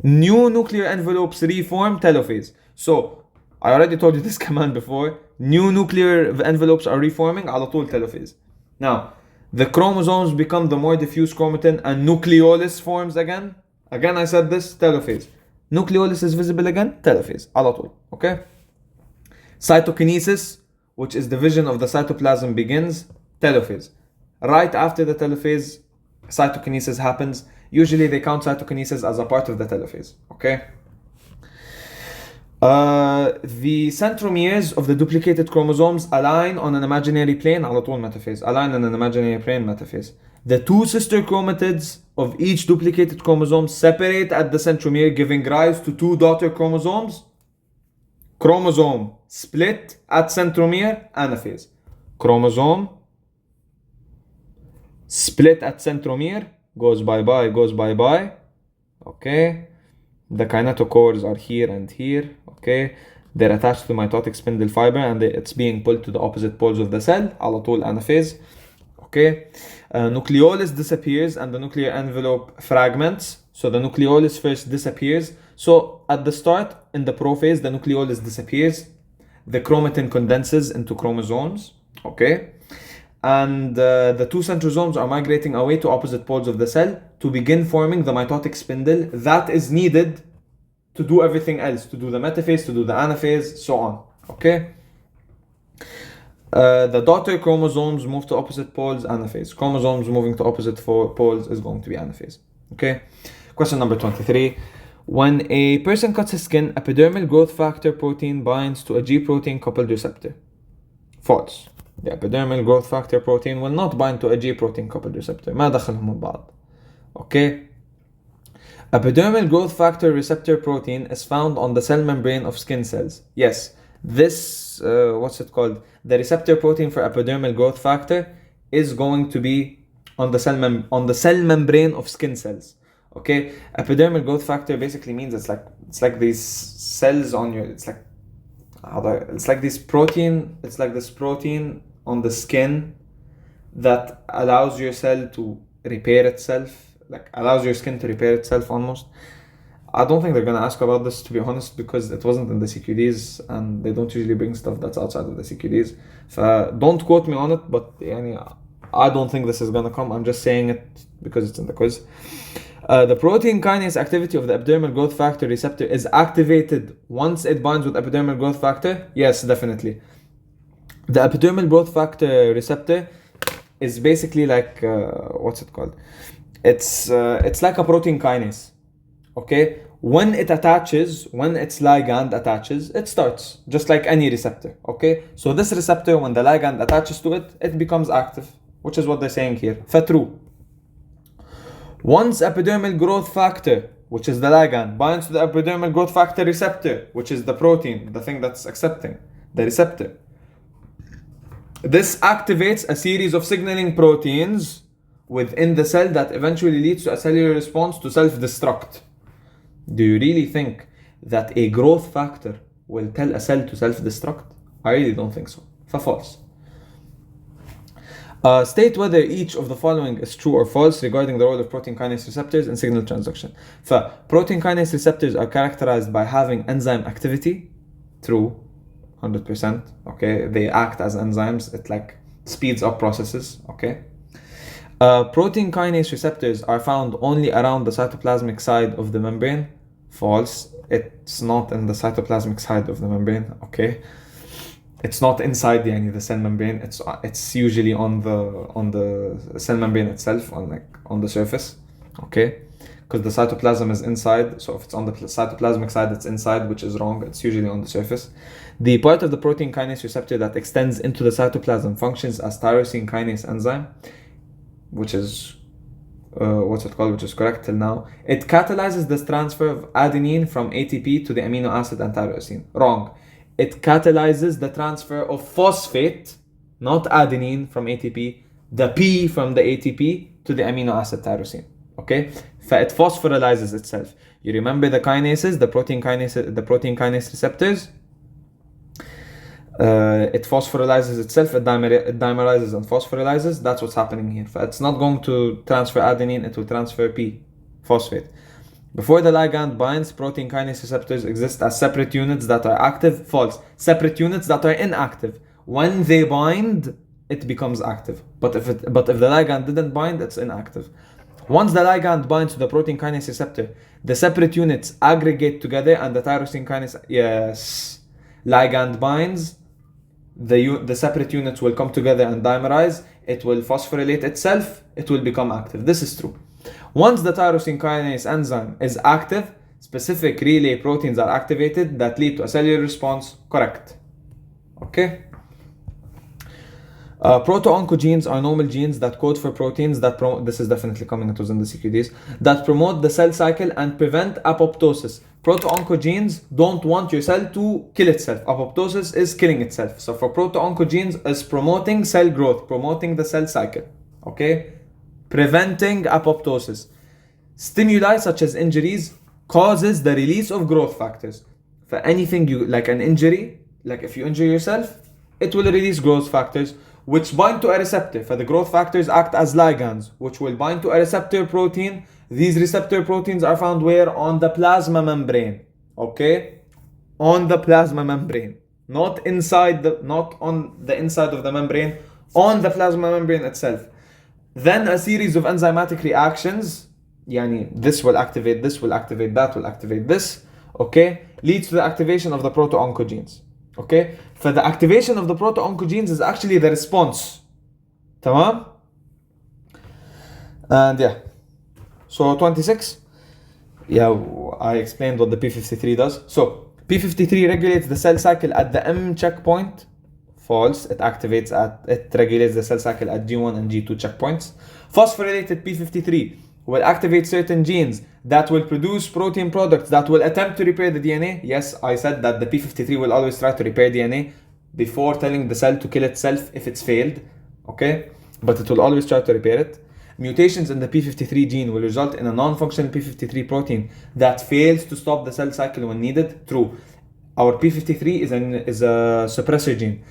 New nuclear envelopes reform, telophase. So, I already told you this command before. New nuclear envelopes are reforming, على طول telophase. Now, the chromosomes become the more diffuse chromatin and nucleolus forms again. Again, I said this, telophase. Nucleolus is visible again, telophase, على طول. Okay? Cytokinesis, which is division of the cytoplasm, begins, telophase. Right after the telophase cytokinesis happens. Usually they count cytokinesis as a part of the telophase, okay? The centromeres of the duplicated chromosomes align on an imaginary plane على طول metaphase. Align on an imaginary plane metaphase. The two sister chromatids of each duplicated chromosome separate at the centromere, giving rise to two daughter chromosomes. Chromosome split at centromere, anaphase. Chromosome split at centromere, goes bye-bye, goes bye-bye. Okay. The kinetochores are here and here. Okay. They're attached to the mitotic spindle fiber and it's being pulled to the opposite poles of the cell. على طول anaphase. Okay. Nucleolus disappears and the nuclear envelope fragments. So the nucleolus first disappears. So at the start, in the prophase, the nucleolus disappears. The chromatin condenses into chromosomes. Okay. And the two centrosomes are migrating away to opposite poles of the cell to begin forming the mitotic spindle that is needed to do everything else, to do the metaphase, to do the anaphase, so on. Okay. The daughter chromosomes move to opposite poles, anaphase. Chromosomes moving to opposite poles is going to be anaphase. Okay. Question number 23. When a person cuts his skin, epidermal growth factor protein binds to a G protein coupled receptor. False. The epidermal growth factor protein will not bind to a G protein coupled receptor. ما دخلهم ببعض. Okay. Epidermal growth factor receptor protein is found on the cell membrane of skin cells. Yes, this, what's it called? The receptor protein for epidermal growth factor is going to be on the cell membrane of skin cells. Okay, epidermal growth factor basically means it's like these cells on your, it's like this protein on the skin that allows your cell to repair itself, like allows your skin to repair itself almost. I don't think they're gonna ask about this, to be honest, because it wasn't in the CQDs and they don't usually bring stuff that's outside of the CQDs. So don't quote me on it, but I don't think this is gonna come. I'm just saying it because it's in the quiz. The protein kinase activity of the epidermal growth factor receptor is activated once it binds with epidermal growth factor. Yes, definitely. The epidermal growth factor receptor is basically like what's it called? It's like a protein kinase. Okay, when its ligand attaches, it starts just like any receptor. Okay, so this receptor, when the ligand attaches to it, it becomes active, which is what they're saying here. True. Once epidermal growth factor, which is the ligand, binds to the epidermal growth factor receptor, which is the protein, the thing that's accepting, the receptor. This activates a series of signaling proteins within the cell that eventually leads to a cellular response to self-destruct. Do you really think that a growth factor will tell a cell to self-destruct? I really don't think so. False. State whether each of the following is true or false regarding the role of protein kinase receptors in signal transduction. Protein kinase receptors are characterized by having enzyme activity. True. 100%. Okay, they act as enzymes. It like speeds up processes. Okay. Protein kinase receptors are found only around the cytoplasmic side of the membrane. False. It's not in the cytoplasmic side of the membrane. Okay. It's not inside the cell membrane. It's usually on the cell membrane itself, on the surface. Okay. Because the cytoplasm is inside, so if it's on the cytoplasmic side, it's inside, which is wrong. It's usually on the surface. The part of the protein kinase receptor that extends into the cytoplasm functions as tyrosine kinase enzyme, which is which is correct till now. It catalyzes this transfer of adenine from ATP to the amino acid and tyrosine. Wrong. It catalyzes the transfer of phosphate, not adenine, from ATP, the P from the ATP to the amino acid tyrosine. Okay, it phosphorylizes itself. You remember the kinases, the protein kinase receptors. It phosphorylizes itself. It dimerizes and phosphorylizes. That's what's happening here. It's not going to transfer adenine. It will transfer P, phosphate. Before the ligand binds, protein kinase receptors exist as separate units that are active. False. Separate units that are inactive. When they bind, it becomes active. But if the ligand didn't bind, it's inactive. Once the ligand binds to the protein kinase receptor, the separate units aggregate together and the tyrosine kinase, ligand binds, the separate units will come together and dimerize. it will phosphorylate itself, it will become active. This is true. Once the tyrosine kinase enzyme is active, specific relay proteins are activated that lead to a cellular response. Correct. Okay. Proto-oncogenes are normal genes that code for proteins that promote, this is definitely coming, it was in the CQDs, that promote the cell cycle and prevent apoptosis. Proto-oncogenes don't want your cell to kill itself. Apoptosis is killing itself. So for proto-oncogenes is promoting cell growth, promoting the cell cycle. Okay? Preventing apoptosis. Stimuli such as injuries causes the release of growth factors. For anything you, like an injury, like if you injure yourself, it will release growth factors which bind to a receptor. For the growth factors act as ligands, which will bind to a receptor protein. These receptor proteins are found where? On the plasma membrane. Okay? On the plasma membrane. Not on the inside of the membrane, on the plasma membrane itself. Then a series of enzymatic reactions, this will activate this, will activate that, will activate this, okay, leads to the activation of the proto-oncogenes. Okay? For the activation of the proto-oncogenes is actually the response. Tamam? And yeah. So 26. Yeah, I explained what the P53 does. So P53 regulates the cell cycle at the M checkpoint. False. It regulates the cell cycle at G1 and G2 checkpoints. Phosphorylated P53 will activate certain genes that will produce protein products that will attempt to repair the DNA. Yes, I said that the P53 will always try to repair DNA before telling the cell to kill itself if it's failed. Okay? But it will always try to repair it. Mutations in the P53 gene will result in a non-functional P53 protein that fails to stop the cell cycle when needed. True. Our P53 is a suppressor gene.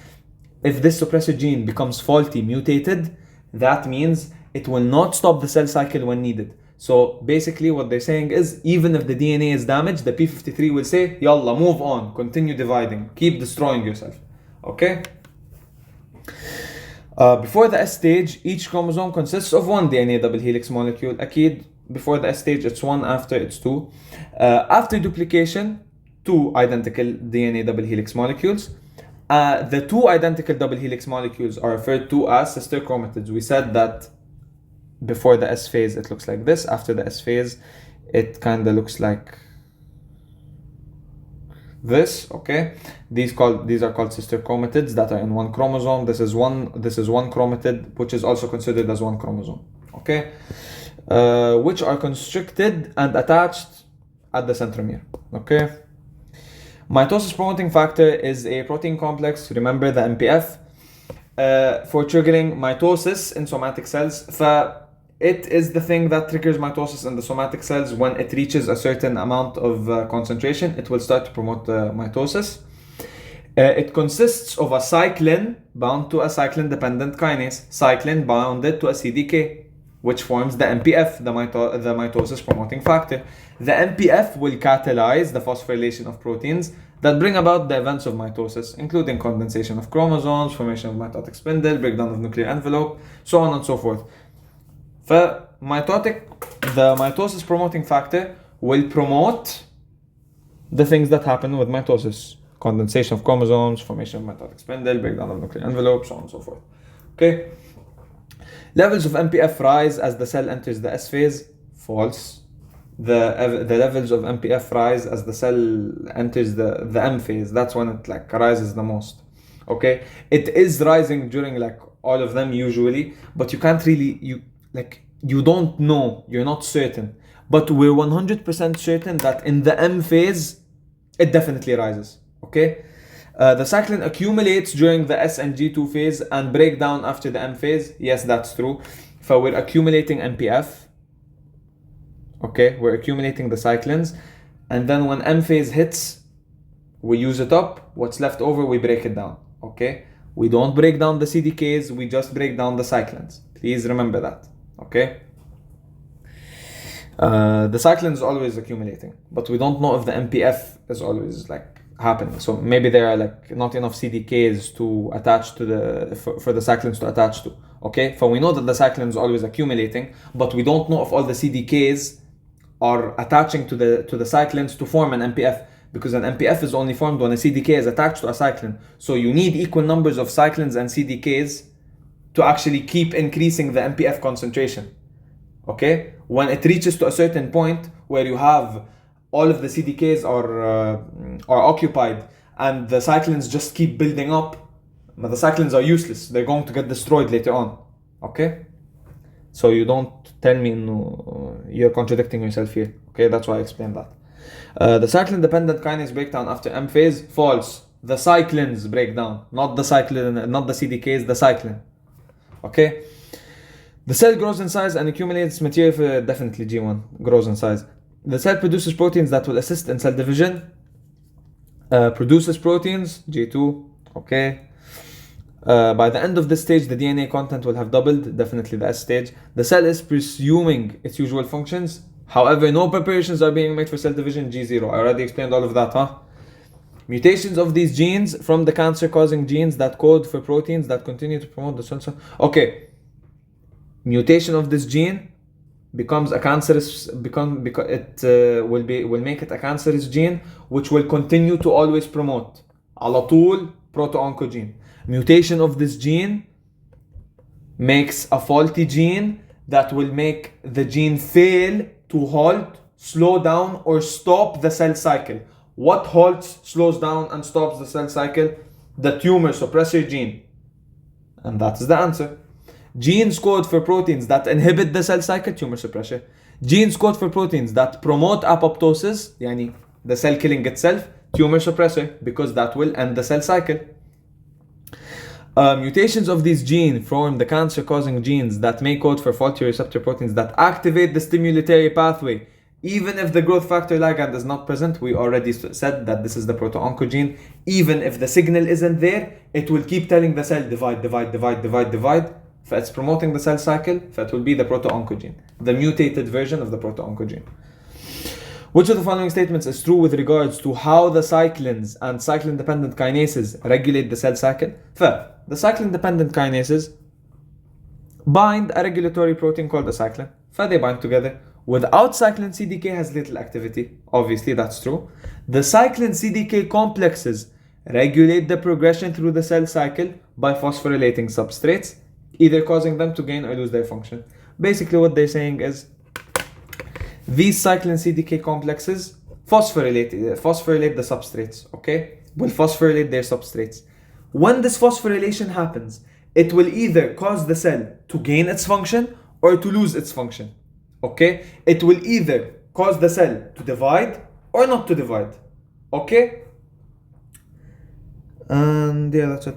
If this suppressor gene becomes faulty, mutated, that means it will not stop the cell cycle when needed. So basically what they're saying is, even if the DNA is damaged, the P53 will say, Yalla, move on, continue dividing, keep destroying yourself. Okay? Before the S stage, each chromosome consists of one DNA double helix molecule. Akid, before the S stage, it's one, after it's two. After duplication, two identical DNA double helix molecules. The two identical double helix molecules are referred to as sister chromatids. We said that before the S phase, it looks like this. After the S phase, it kind of looks like this. Okay, these are called sister chromatids that are in one chromosome. This is one chromatid, which is also considered as one chromosome. Okay, which are constricted and attached at the centromere. Okay. Mitosis promoting factor is a protein complex. Remember the MPF for triggering mitosis in somatic cells. It is the thing that triggers mitosis in the somatic cells. When it reaches a certain amount of concentration, it will start to promote mitosis. It consists of a cyclin bound to a cyclin-dependent kinase, cyclin bounded to a CDK, which forms the MPF, the mitosis promoting factor. The MPF will catalyze the phosphorylation of proteins that bring about the events of mitosis, including condensation of chromosomes, formation of mitotic spindle, breakdown of nuclear envelope, so on and so forth. The mitosis promoting factor will promote the things that happen with mitosis: condensation of chromosomes, formation of mitotic spindle, breakdown of nuclear envelope, so on and so forth. Okay? Levels of MPF rise as the cell enters the S phase. False. The levels of MPF rise as the cell enters the M phase. That's when it rises the most. Okay? It is rising during all of them usually, but you can't really, you don't know, you're not certain. But we're 100% certain that in the M phase, it definitely rises. Okay? The cyclin accumulates during the S and G2 phase and break down after the M phase. Yes, that's true. So we're accumulating MPF. Okay, we're accumulating the cyclins. And then when M phase hits, we use it up. What's left over, we break it down. Okay? We don't break down the CDKs, we just break down the cyclins. Please remember that. Okay? The cyclin is always accumulating, but we don't know if the MPF is always happening. So maybe there are not enough CDKs to attach to for the cyclins to attach to. Okay, so we know that the cyclin is always accumulating, but we don't know if all the CDKs are attaching to the cyclins to form an MPF, because an MPF is only formed when a CDK is attached to a cyclin. So you need equal numbers of cyclins and CDKs to actually keep increasing the MPF concentration. Okay, when it reaches to a certain point where you have all of the CDKs are occupied and the cyclins just keep building up, but the cyclins are useless. They're going to get destroyed later on. Okay, so you don't tell me no, you're contradicting yourself here. Okay, that's why I explained that. The cyclin dependent kinase breakdown after M phase, false. The cyclins break down, not the cyclin, not the CDKs, the cyclin. Okay. The cell grows in size and accumulates material for definitely G1 grows in size. The cell produces proteins that will assist in cell division. Produces proteins, G2. Okay. By the end of this stage, the DNA content will have doubled, definitely the S stage. The cell is pursuing its usual functions. However, no preparations are being made for cell division, G0. I already explained all of that, huh? Mutations of these genes from the cancer-causing genes that code for proteins that continue to promote the cell. Okay. Mutation of this gene becomes a cancerous will make it a cancerous gene which will continue to always promote على طول proto-oncogene. Mutation of this gene makes a faulty gene that will make the gene fail to halt, slow down, or stop the cell cycle. What halts, slows down, and stops the cell cycle? The tumor suppressor gene. And that is the answer. Genes code for proteins that inhibit the cell cycle, tumor suppressor. Genes code for proteins that promote apoptosis, yani the cell killing itself, tumor suppressor, because that will end the cell cycle. Mutations of these genes form the cancer-causing genes that may code for faulty receptor proteins that activate the stimulatory pathway. Even if the growth factor ligand is not present, we already said that this is the proto-oncogene. Even if the signal isn't there, it will keep telling the cell divide, divide, divide, divide, divide. It's promoting the cell cycle, it will be the proto-oncogene, the mutated version of the proto-oncogene. Which of the following statements is true with regards to how the cyclins and cyclin-dependent kinases regulate the cell cycle? The cyclin-dependent kinases bind a regulatory protein called a cyclin. They bind together. Without cyclin, CDK has little activity. Obviously, that's true. The cyclin CDK complexes regulate the progression through the cell cycle by phosphorylating substrates, either causing them to gain or lose their function. Basically, what they're saying is these cyclin CDK complexes phosphorylate the substrates, okay? Will phosphorylate their substrates. When this phosphorylation happens, it will either cause the cell to gain its function or to lose its function, okay? It will either cause the cell to divide or not to divide, okay? And yeah, that's it.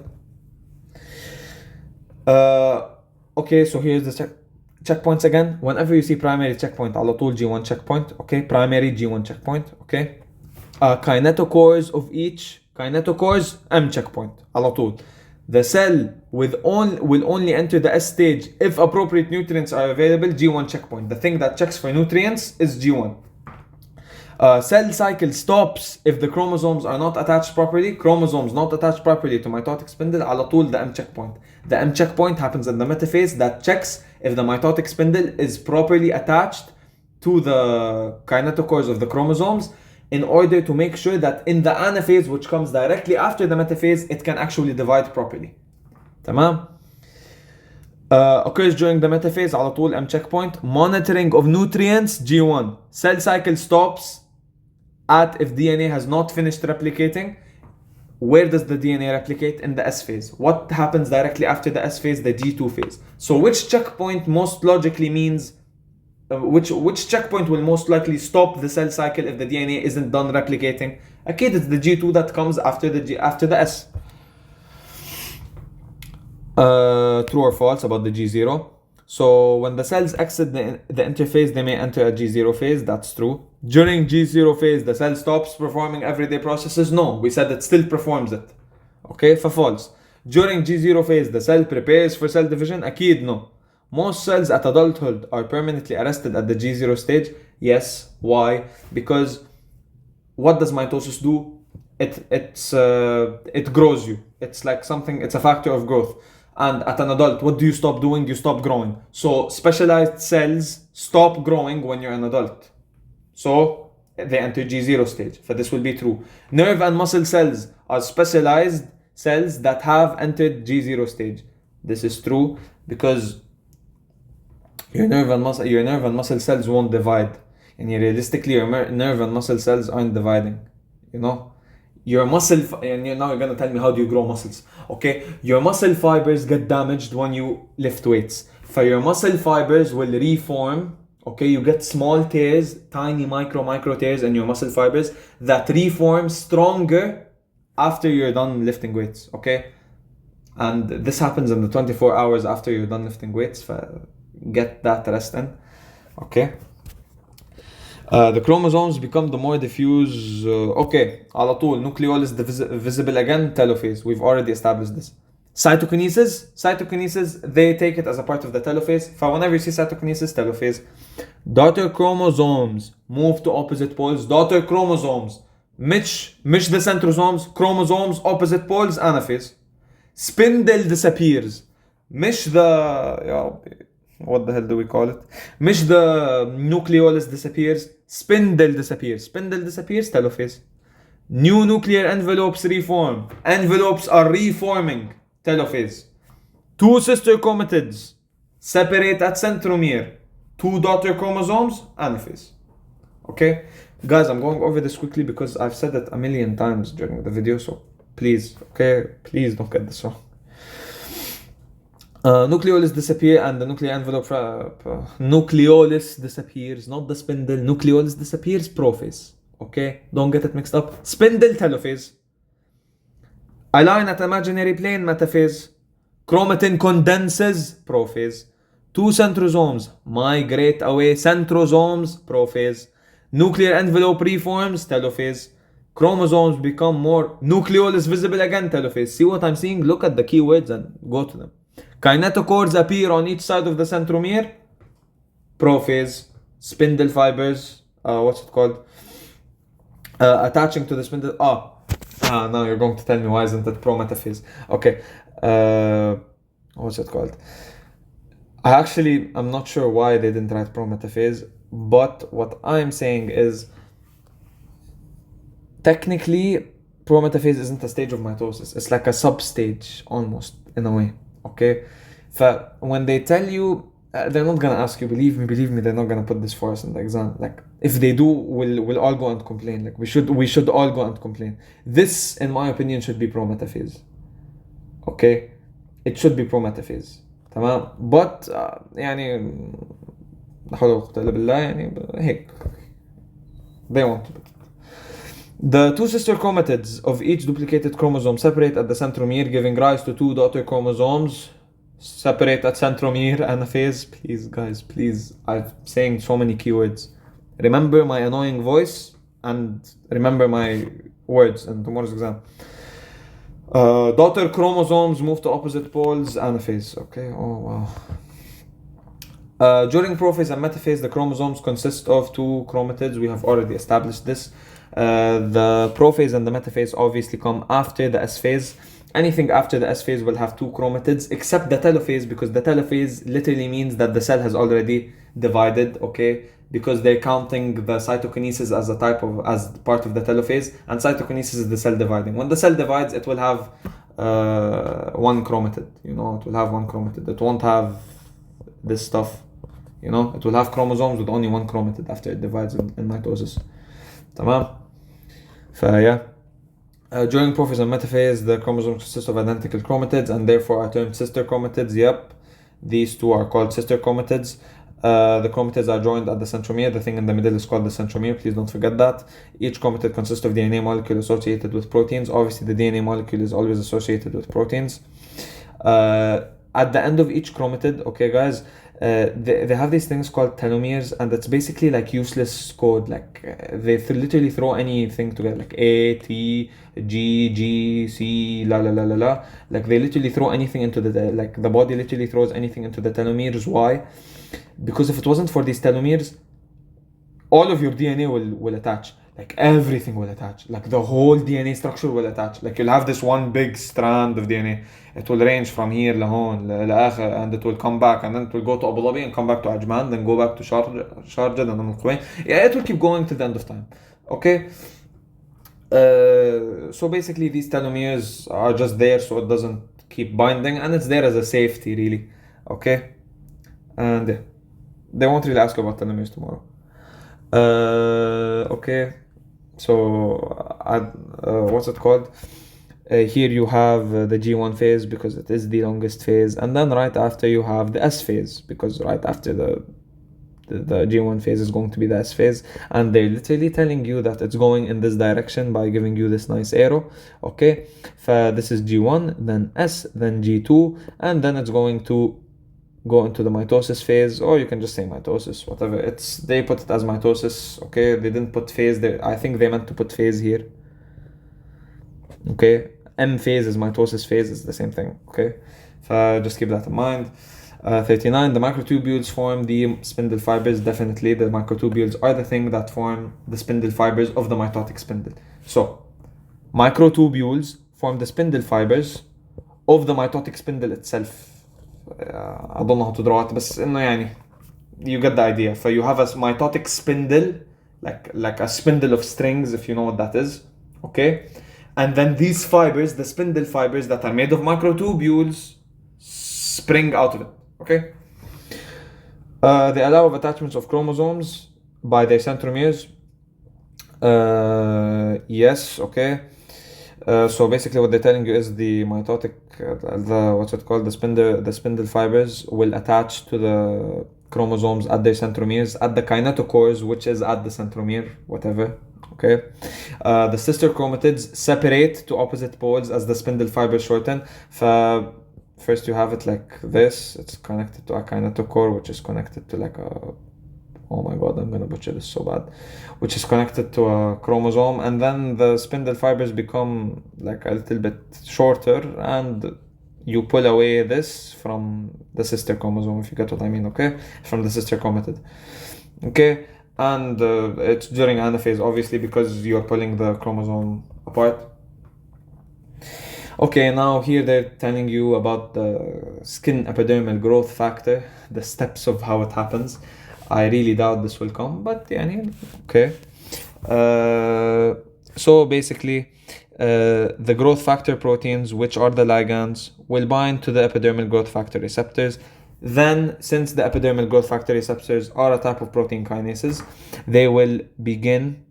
Okay, so here's the checkpoints again. Whenever you see primary checkpoint, على طول G1 checkpoint, okay? Primary G1 checkpoint, okay? Kinetochores of each, kinetochores M checkpoint, على طول. The cell will only enter the S stage if appropriate nutrients are available, G1 checkpoint. The thing that checks for nutrients is G1. Cell cycle stops if the chromosomes are not attached properly. Chromosomes not attached properly to mitotic spindle, على طول the M checkpoint. The M checkpoint happens in the metaphase that checks if the mitotic spindle is properly attached to the kinetochores of the chromosomes in order to make sure that in the anaphase, which comes directly after the metaphase, it can actually divide properly. تمام? Occurs during the metaphase, على طول M checkpoint. Monitoring of nutrients, G1. Cell cycle stops at if DNA has not finished replicating. Where does the DNA replicate? In the S phase. What happens directly after the S phase? The G2 phase. So which checkpoint most logically means, which checkpoint will most likely stop the cell cycle if the DNA isn't done replicating? Okay, it's the G2 that comes after the S. True or false about the G0? So when the cells exit the interphase, they may enter a G0 phase. That's true. During G0 phase, the cell stops performing everyday processes. No, we said it still performs it. Okay, for false. During G0 phase, the cell prepares for cell division. أكيد no. Most cells at adulthood are permanently arrested at the G0 stage. Yes. Why? Because what does mitosis do? It grows you. It's like something. It's a factor of growth. And at an adult, what do you stop doing? You stop growing. So specialized cells stop growing when you're an adult. So they enter G0 stage. So this will be true. Nerve and muscle cells are specialized cells that have entered G0 stage. This is true because your nerve and muscle cells won't divide. And realistically, your nerve and muscle cells aren't dividing. You know, your now you're gonna tell me, how do you grow muscles? Okay, your muscle fibers get damaged when you lift weights. For your muscle fibers will reform. Okay, you get small tears, tiny micro tears in your muscle fibers that reform stronger after you're done lifting weights. Okay, and this happens in the 24 hours after you're done lifting weights. Get that rest in. Okay. The chromosomes become the more diffuse. Okay, على طول nucleolus visible again, telophase. We've already established this. Cytokinesis, they take it as a part of the telophase. Whenever you see cytokinesis, telophase. Daughter chromosomes move to opposite poles. Daughter chromosomes, مش the centrosomes. Chromosomes, opposite poles, anaphase. Spindle disappears. مش the what the hell do we call it? مش the nucleolus disappears. Spindle disappears. Telophase. New nuclear envelopes reform. Envelopes are reforming. Telophase. Two sister chromatids separate at centromere. Two daughter chromosomes, anaphase. Okay? Guys, I'm going over this quickly because I've said it a million times during the video, so please, okay? Please don't get this wrong. Nucleolus disappear and the nuclear envelope. Nucleolus disappears, not the spindle. Nucleolus disappears, prophase. Okay? Don't get it mixed up. Spindle, telophase. Align at imaginary plane, metaphase. Chromatin condenses, prophase. Two centrosomes migrate away, centrosomes, prophase. Nuclear envelope reforms, telophase. Chromosomes become more. Nucleolus visible again, telophase. See what I'm seeing? Look at the keywords and go to them. Kinetochores appear on each side of the centromere, prophase. Spindle fibers, what's it called? Attaching to the spindle. Now you're going to tell me, why isn't it prometaphase? Okay, what's it called? I'm not sure why they didn't write prometaphase, but what I'm saying is, technically, prometaphase isn't a stage of mitosis. It's like a sub-stage, almost, in a way. Okay? When they tell you, they're not gonna ask you, believe me, they're not gonna put this for us in the exam. Like, if they do, we'll all go and complain. Like, we should all go and complain. This, in my opinion, should be prometaphase. Okay? It should be prometaphase. تمام? But يعني لا حول ولا قوة إلا بالله يعني هيك they want to put it. The two sister chromatids of each duplicated chromosome separate at the centromere, giving rise to two daughter chromosomes. Separate at centromere, anaphase. Please, guys, please. I'm saying so many keywords. Remember my annoying voice and remember my words in tomorrow's exam. Daughter chromosomes move to opposite poles, anaphase. Okay, oh wow. During prophase and metaphase, the chromosomes consist of two chromatids. We have already established this. The prophase and the metaphase obviously come after the S phase. Anything after the S phase will have two chromatids, except the telophase, because the telophase literally means that the cell has already divided, okay? Because they're counting the cytokinesis as as part of the telophase, and cytokinesis is the cell dividing. When the cell divides, it will have one chromatid, it will have one chromatid. It won't have this stuff, it will have chromosomes with only one chromatid after it divides in mitosis. Tamam? Yeah. During prophase and metaphase, the chromosomes consist of identical chromatids and therefore are termed sister chromatids. Yep, these two are called sister chromatids. The chromatids are joined at the centromere. The thing in the middle is called the centromere. Please don't forget that. Each chromatid consists of DNA molecule associated with proteins. Obviously, the DNA molecule is always associated with proteins. At the end of each chromatid, okay, guys, they have these things called telomeres, and that's basically like useless code. Like they literally throw anything together, like A, T, G, G, C, la la la la la. Like they literally throw anything into the body literally throws anything into the telomeres. Why? Because if it wasn't for these telomeres, all of your DNA will attach. Like everything will attach. Like the whole DNA structure will attach. Like you'll have this one big strand of DNA. It will range from here لهون لآخر, and it will come back, and then it will go to Abu Dhabi and come back to Ajman, then go back to Sharjah, and then Kuwait. Yeah, it will keep going till the end of time. Okay. So basically, these telomeres are just there so it doesn't keep binding, and it's there as a safety, really. Okay, and yeah, they won't really ask you about telomeres tomorrow. Okay, so what's it called? Here you have the G1 phase because it is the longest phase, and then right after you have the S phase because right after the G1 phase is going to be the S phase, and they're literally telling you that it's going in this direction by giving you this nice arrow. Okay, this is G1, then S, then G2, and then it's going to go into the mitosis phase, or you can just say mitosis, whatever. They put it as mitosis. Okay, they didn't put phase there. I think they meant to put phase here. Okay, M phase is mitosis phase, it's the same thing. Okay, just keep that in mind. 39, the microtubules form the spindle fibers. Definitely, the microtubules are the thing that form the spindle fibers of the mitotic spindle. So, microtubules form the spindle fibers of the mitotic spindle itself. I don't know how to draw it, but you get the idea. So you have a mitotic spindle, like a spindle of strings, if you know what that is. Okay, and then these fibers, the spindle fibers that are made of microtubules, spring out of it. Okay. They allow of attachments of chromosomes by their centromeres. Yes. Okay. So basically, what they're telling you is the mitotic, the spindle fibers will attach to the chromosomes at their centromeres, at the kinetochores, which is at the centromere, whatever. Okay. The sister chromatids separate to opposite poles as the spindle fibers shorten. First you have it like this. It's connected to a kinetochore, which is connected to like a... Oh my god, I'm gonna butcher this so bad. Which is connected to a chromosome, and then the spindle fibers become like a little bit shorter, and you pull away this from the sister chromosome, if you get what I mean, okay? From the sister chromatid. Okay, and it's during anaphase, obviously, because you're pulling the chromosome apart. Okay, now here they're telling you about the skin epidermal growth factor, the steps of how it happens. I really doubt this will come, but yeah, okay. So basically, the growth factor proteins, which are the ligands, will bind to the epidermal growth factor receptors. Then, since the epidermal growth factor receptors are a type of protein kinases, they will begin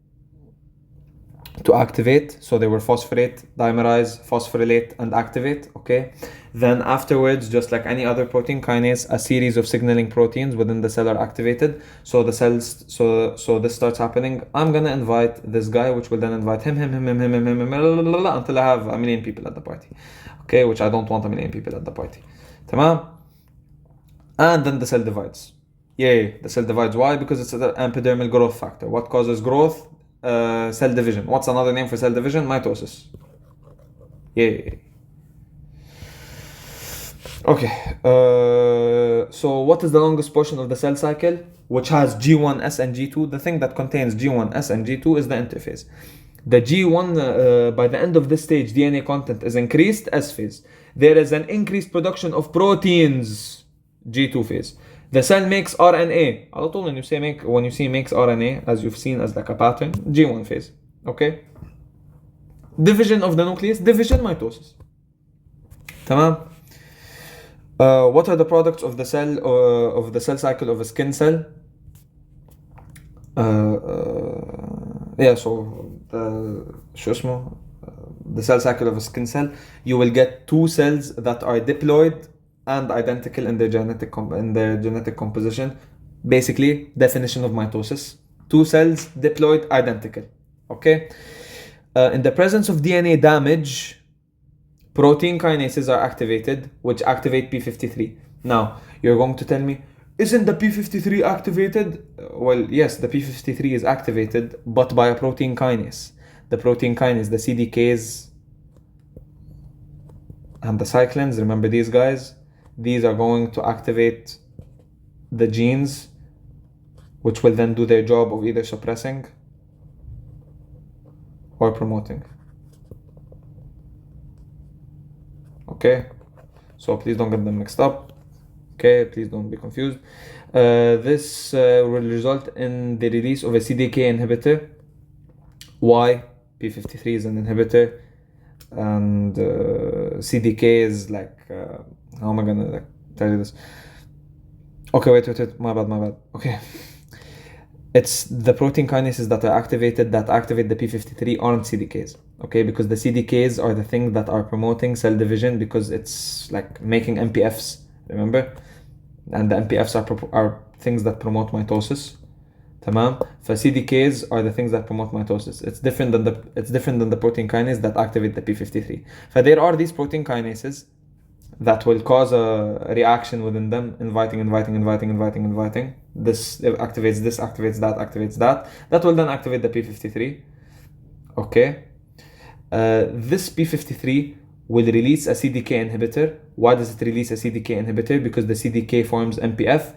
to activate. So they will phosphorate, dimerize, phosphorylate, and activate. Okay. Then afterwards, just like any other protein kinase, a series of signaling proteins within the cell are activated. So the cells, so this starts happening. I'm gonna invite this guy, which will then invite him, until I have a million people at the party. Okay, which I don't want a million people at the party. Tamam? And then the cell divides. Yay, the cell divides. Why? Because it's an epidermal growth factor. What causes growth? Cell division. What's another name for cell division? Mitosis. Yay. Okay. So what is the longest portion of the cell cycle, which has G1S and G2? The thing that contains G1S and G2 is the interphase. The G1, by the end of this stage, DNA content is increased, S phase. There is an increased production of proteins, G2 phase. The cell makes RNA. على طول when you see makes RNA, as you've seen as like a pattern, G1 phase. Okay. Division of the nucleus, division, mitosis. تمام. What are the products of the cell cycle of a skin cell? The cell cycle of a skin cell, you will get two cells that are diploid and identical in their genetic composition. Basically, definition of mitosis: two cells, diploid, identical. Okay. In the presence of DNA damage, protein kinases are activated, which activate P53. Now, you're going to tell me, isn't the P53 activated? Well, yes, the P53 is activated, but by a protein kinase. The protein kinase, the CDKs and the cyclins, remember these guys? These are going to activate the genes, which will then do their job of either suppressing or promoting. Okay, so please don't get them mixed up. Okay, please don't be confused. This will result in the release of a CDK inhibitor. Why? P53 is an inhibitor. and CDKs, like how am I gonna like tell you this? Okay, wait, my bad. Okay. It's the protein kinases that are activated that activate the P53 aren't CDKs, okay? Because the CDKs are the things that are promoting cell division because it's like making MPFs, remember? And the MPFs are things that promote mitosis. تمام. CDKs are the things that promote mitosis. It's different than the protein kinase that activate the P53. There are these protein kinases that will cause a reaction within them, inviting. This activates that. That will then activate the P53. Okay. This P53 will release a CDK inhibitor. Why does it release a CDK inhibitor? Because the CDK forms MPF,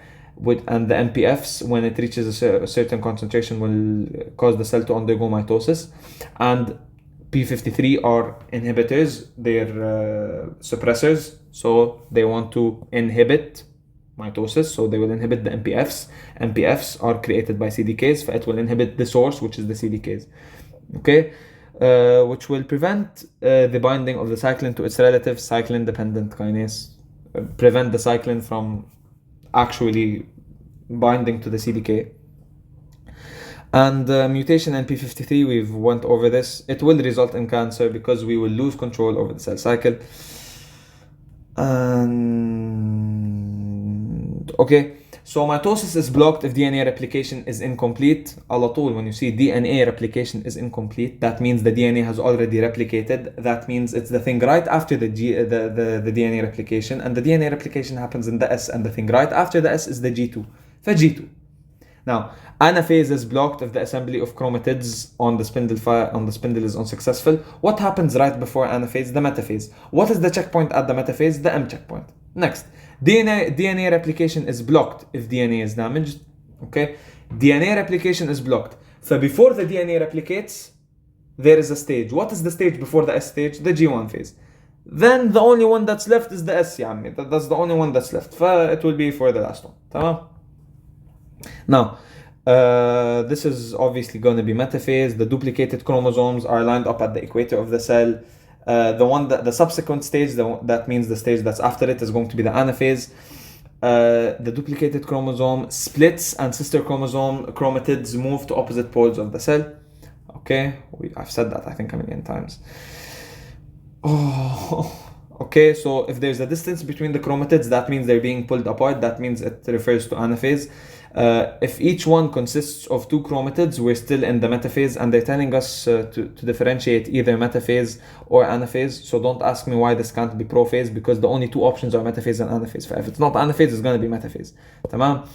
and the MPFs, when it reaches a certain concentration, will cause the cell to undergo mitosis. And P53 are inhibitors, they're suppressors, so they want to inhibit mitosis, so they will inhibit the MPFs. MPFs are created by CDKs, it will inhibit the source, which is the CDKs. Okay, which will prevent the binding of the cyclin to its relative cyclin-dependent kinase, prevent the cyclin from actually binding to the CDK. And mutation in P53, we've went over this. It will result in cancer because we will lose control over the cell cycle. And okay, so mitosis is blocked if DNA replication is incomplete. على طول, when you see DNA replication is incomplete, that means the DNA has already replicated. That means it's the thing right after the DNA replication, and the DNA replication happens in the S, and the thing right after the S is the G2. G2. Now, anaphase is blocked if the assembly of chromatids on the spindle is unsuccessful. What happens right before anaphase? The metaphase. What is the checkpoint at the metaphase? The M checkpoint. Next, DNA replication is blocked if DNA is damaged. Okay, DNA replication is blocked. So before the DNA replicates, there is a stage. What is the stage before the S stage? The G1 phase. Then the only one that's left is the S, يا عمي. That's the only one that's left. It will be for the last one. تمام. Now, this is obviously going to be metaphase. The duplicated chromosomes are lined up at the equator of the cell. The subsequent stage, that means the stage that's after it, is going to be the anaphase. The duplicated chromosome splits and sister chromatids move to opposite poles of the cell. Okay, I've said that I think a million times. Okay, so if there's a distance between the chromatids, that means they're being pulled apart. That means it refers to anaphase. If each one consists of two chromatids, we're still in the metaphase, and they're telling us to differentiate either metaphase or anaphase. So don't ask me why this can't be prophase, because the only two options are metaphase and anaphase. If it's not anaphase, it's going to be metaphase. Tamam?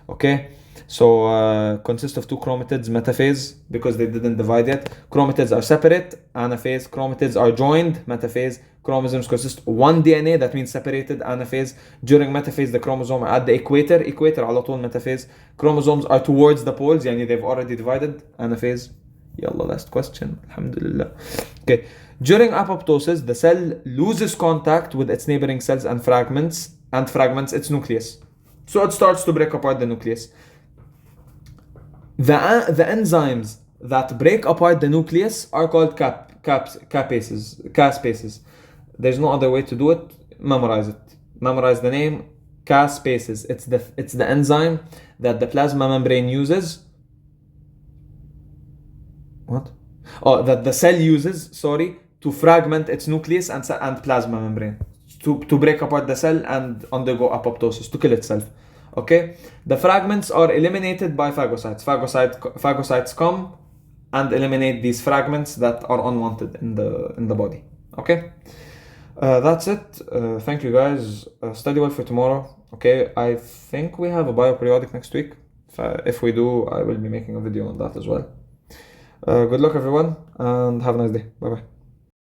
Okay. So consists of two chromatids, metaphase, because they didn't divide yet. Chromatids are separate, anaphase. Chromatids are joined, metaphase. Chromosomes consist of one DNA, that means separated, anaphase. During metaphase, the chromosome are at the equator على طول metaphase. Chromosomes are towards the poles, يعني they've already divided, anaphase. Yalla, last question. Alhamdulillah. Okay. During apoptosis, the cell loses contact with its neighboring cells and fragments its nucleus. So it starts to break apart the nucleus. The enzymes that break apart the nucleus are called caspases. There's no other way to do it. Memorize it. Memorize the name. Caspases. It's the enzyme that the plasma membrane uses. What? Oh, that the cell uses, to fragment its nucleus and plasma membrane. To break apart the cell and undergo apoptosis, to kill itself. Okay? The fragments are eliminated by phagocytes. Phagocytes come and eliminate these fragments that are unwanted in the body. Okay? That's it. Thank you guys. Study well for tomorrow. Okay? I think we have a bioperiodic next week. If we do, I will be making a video on that as well. Good luck everyone, and have a nice day. Bye bye.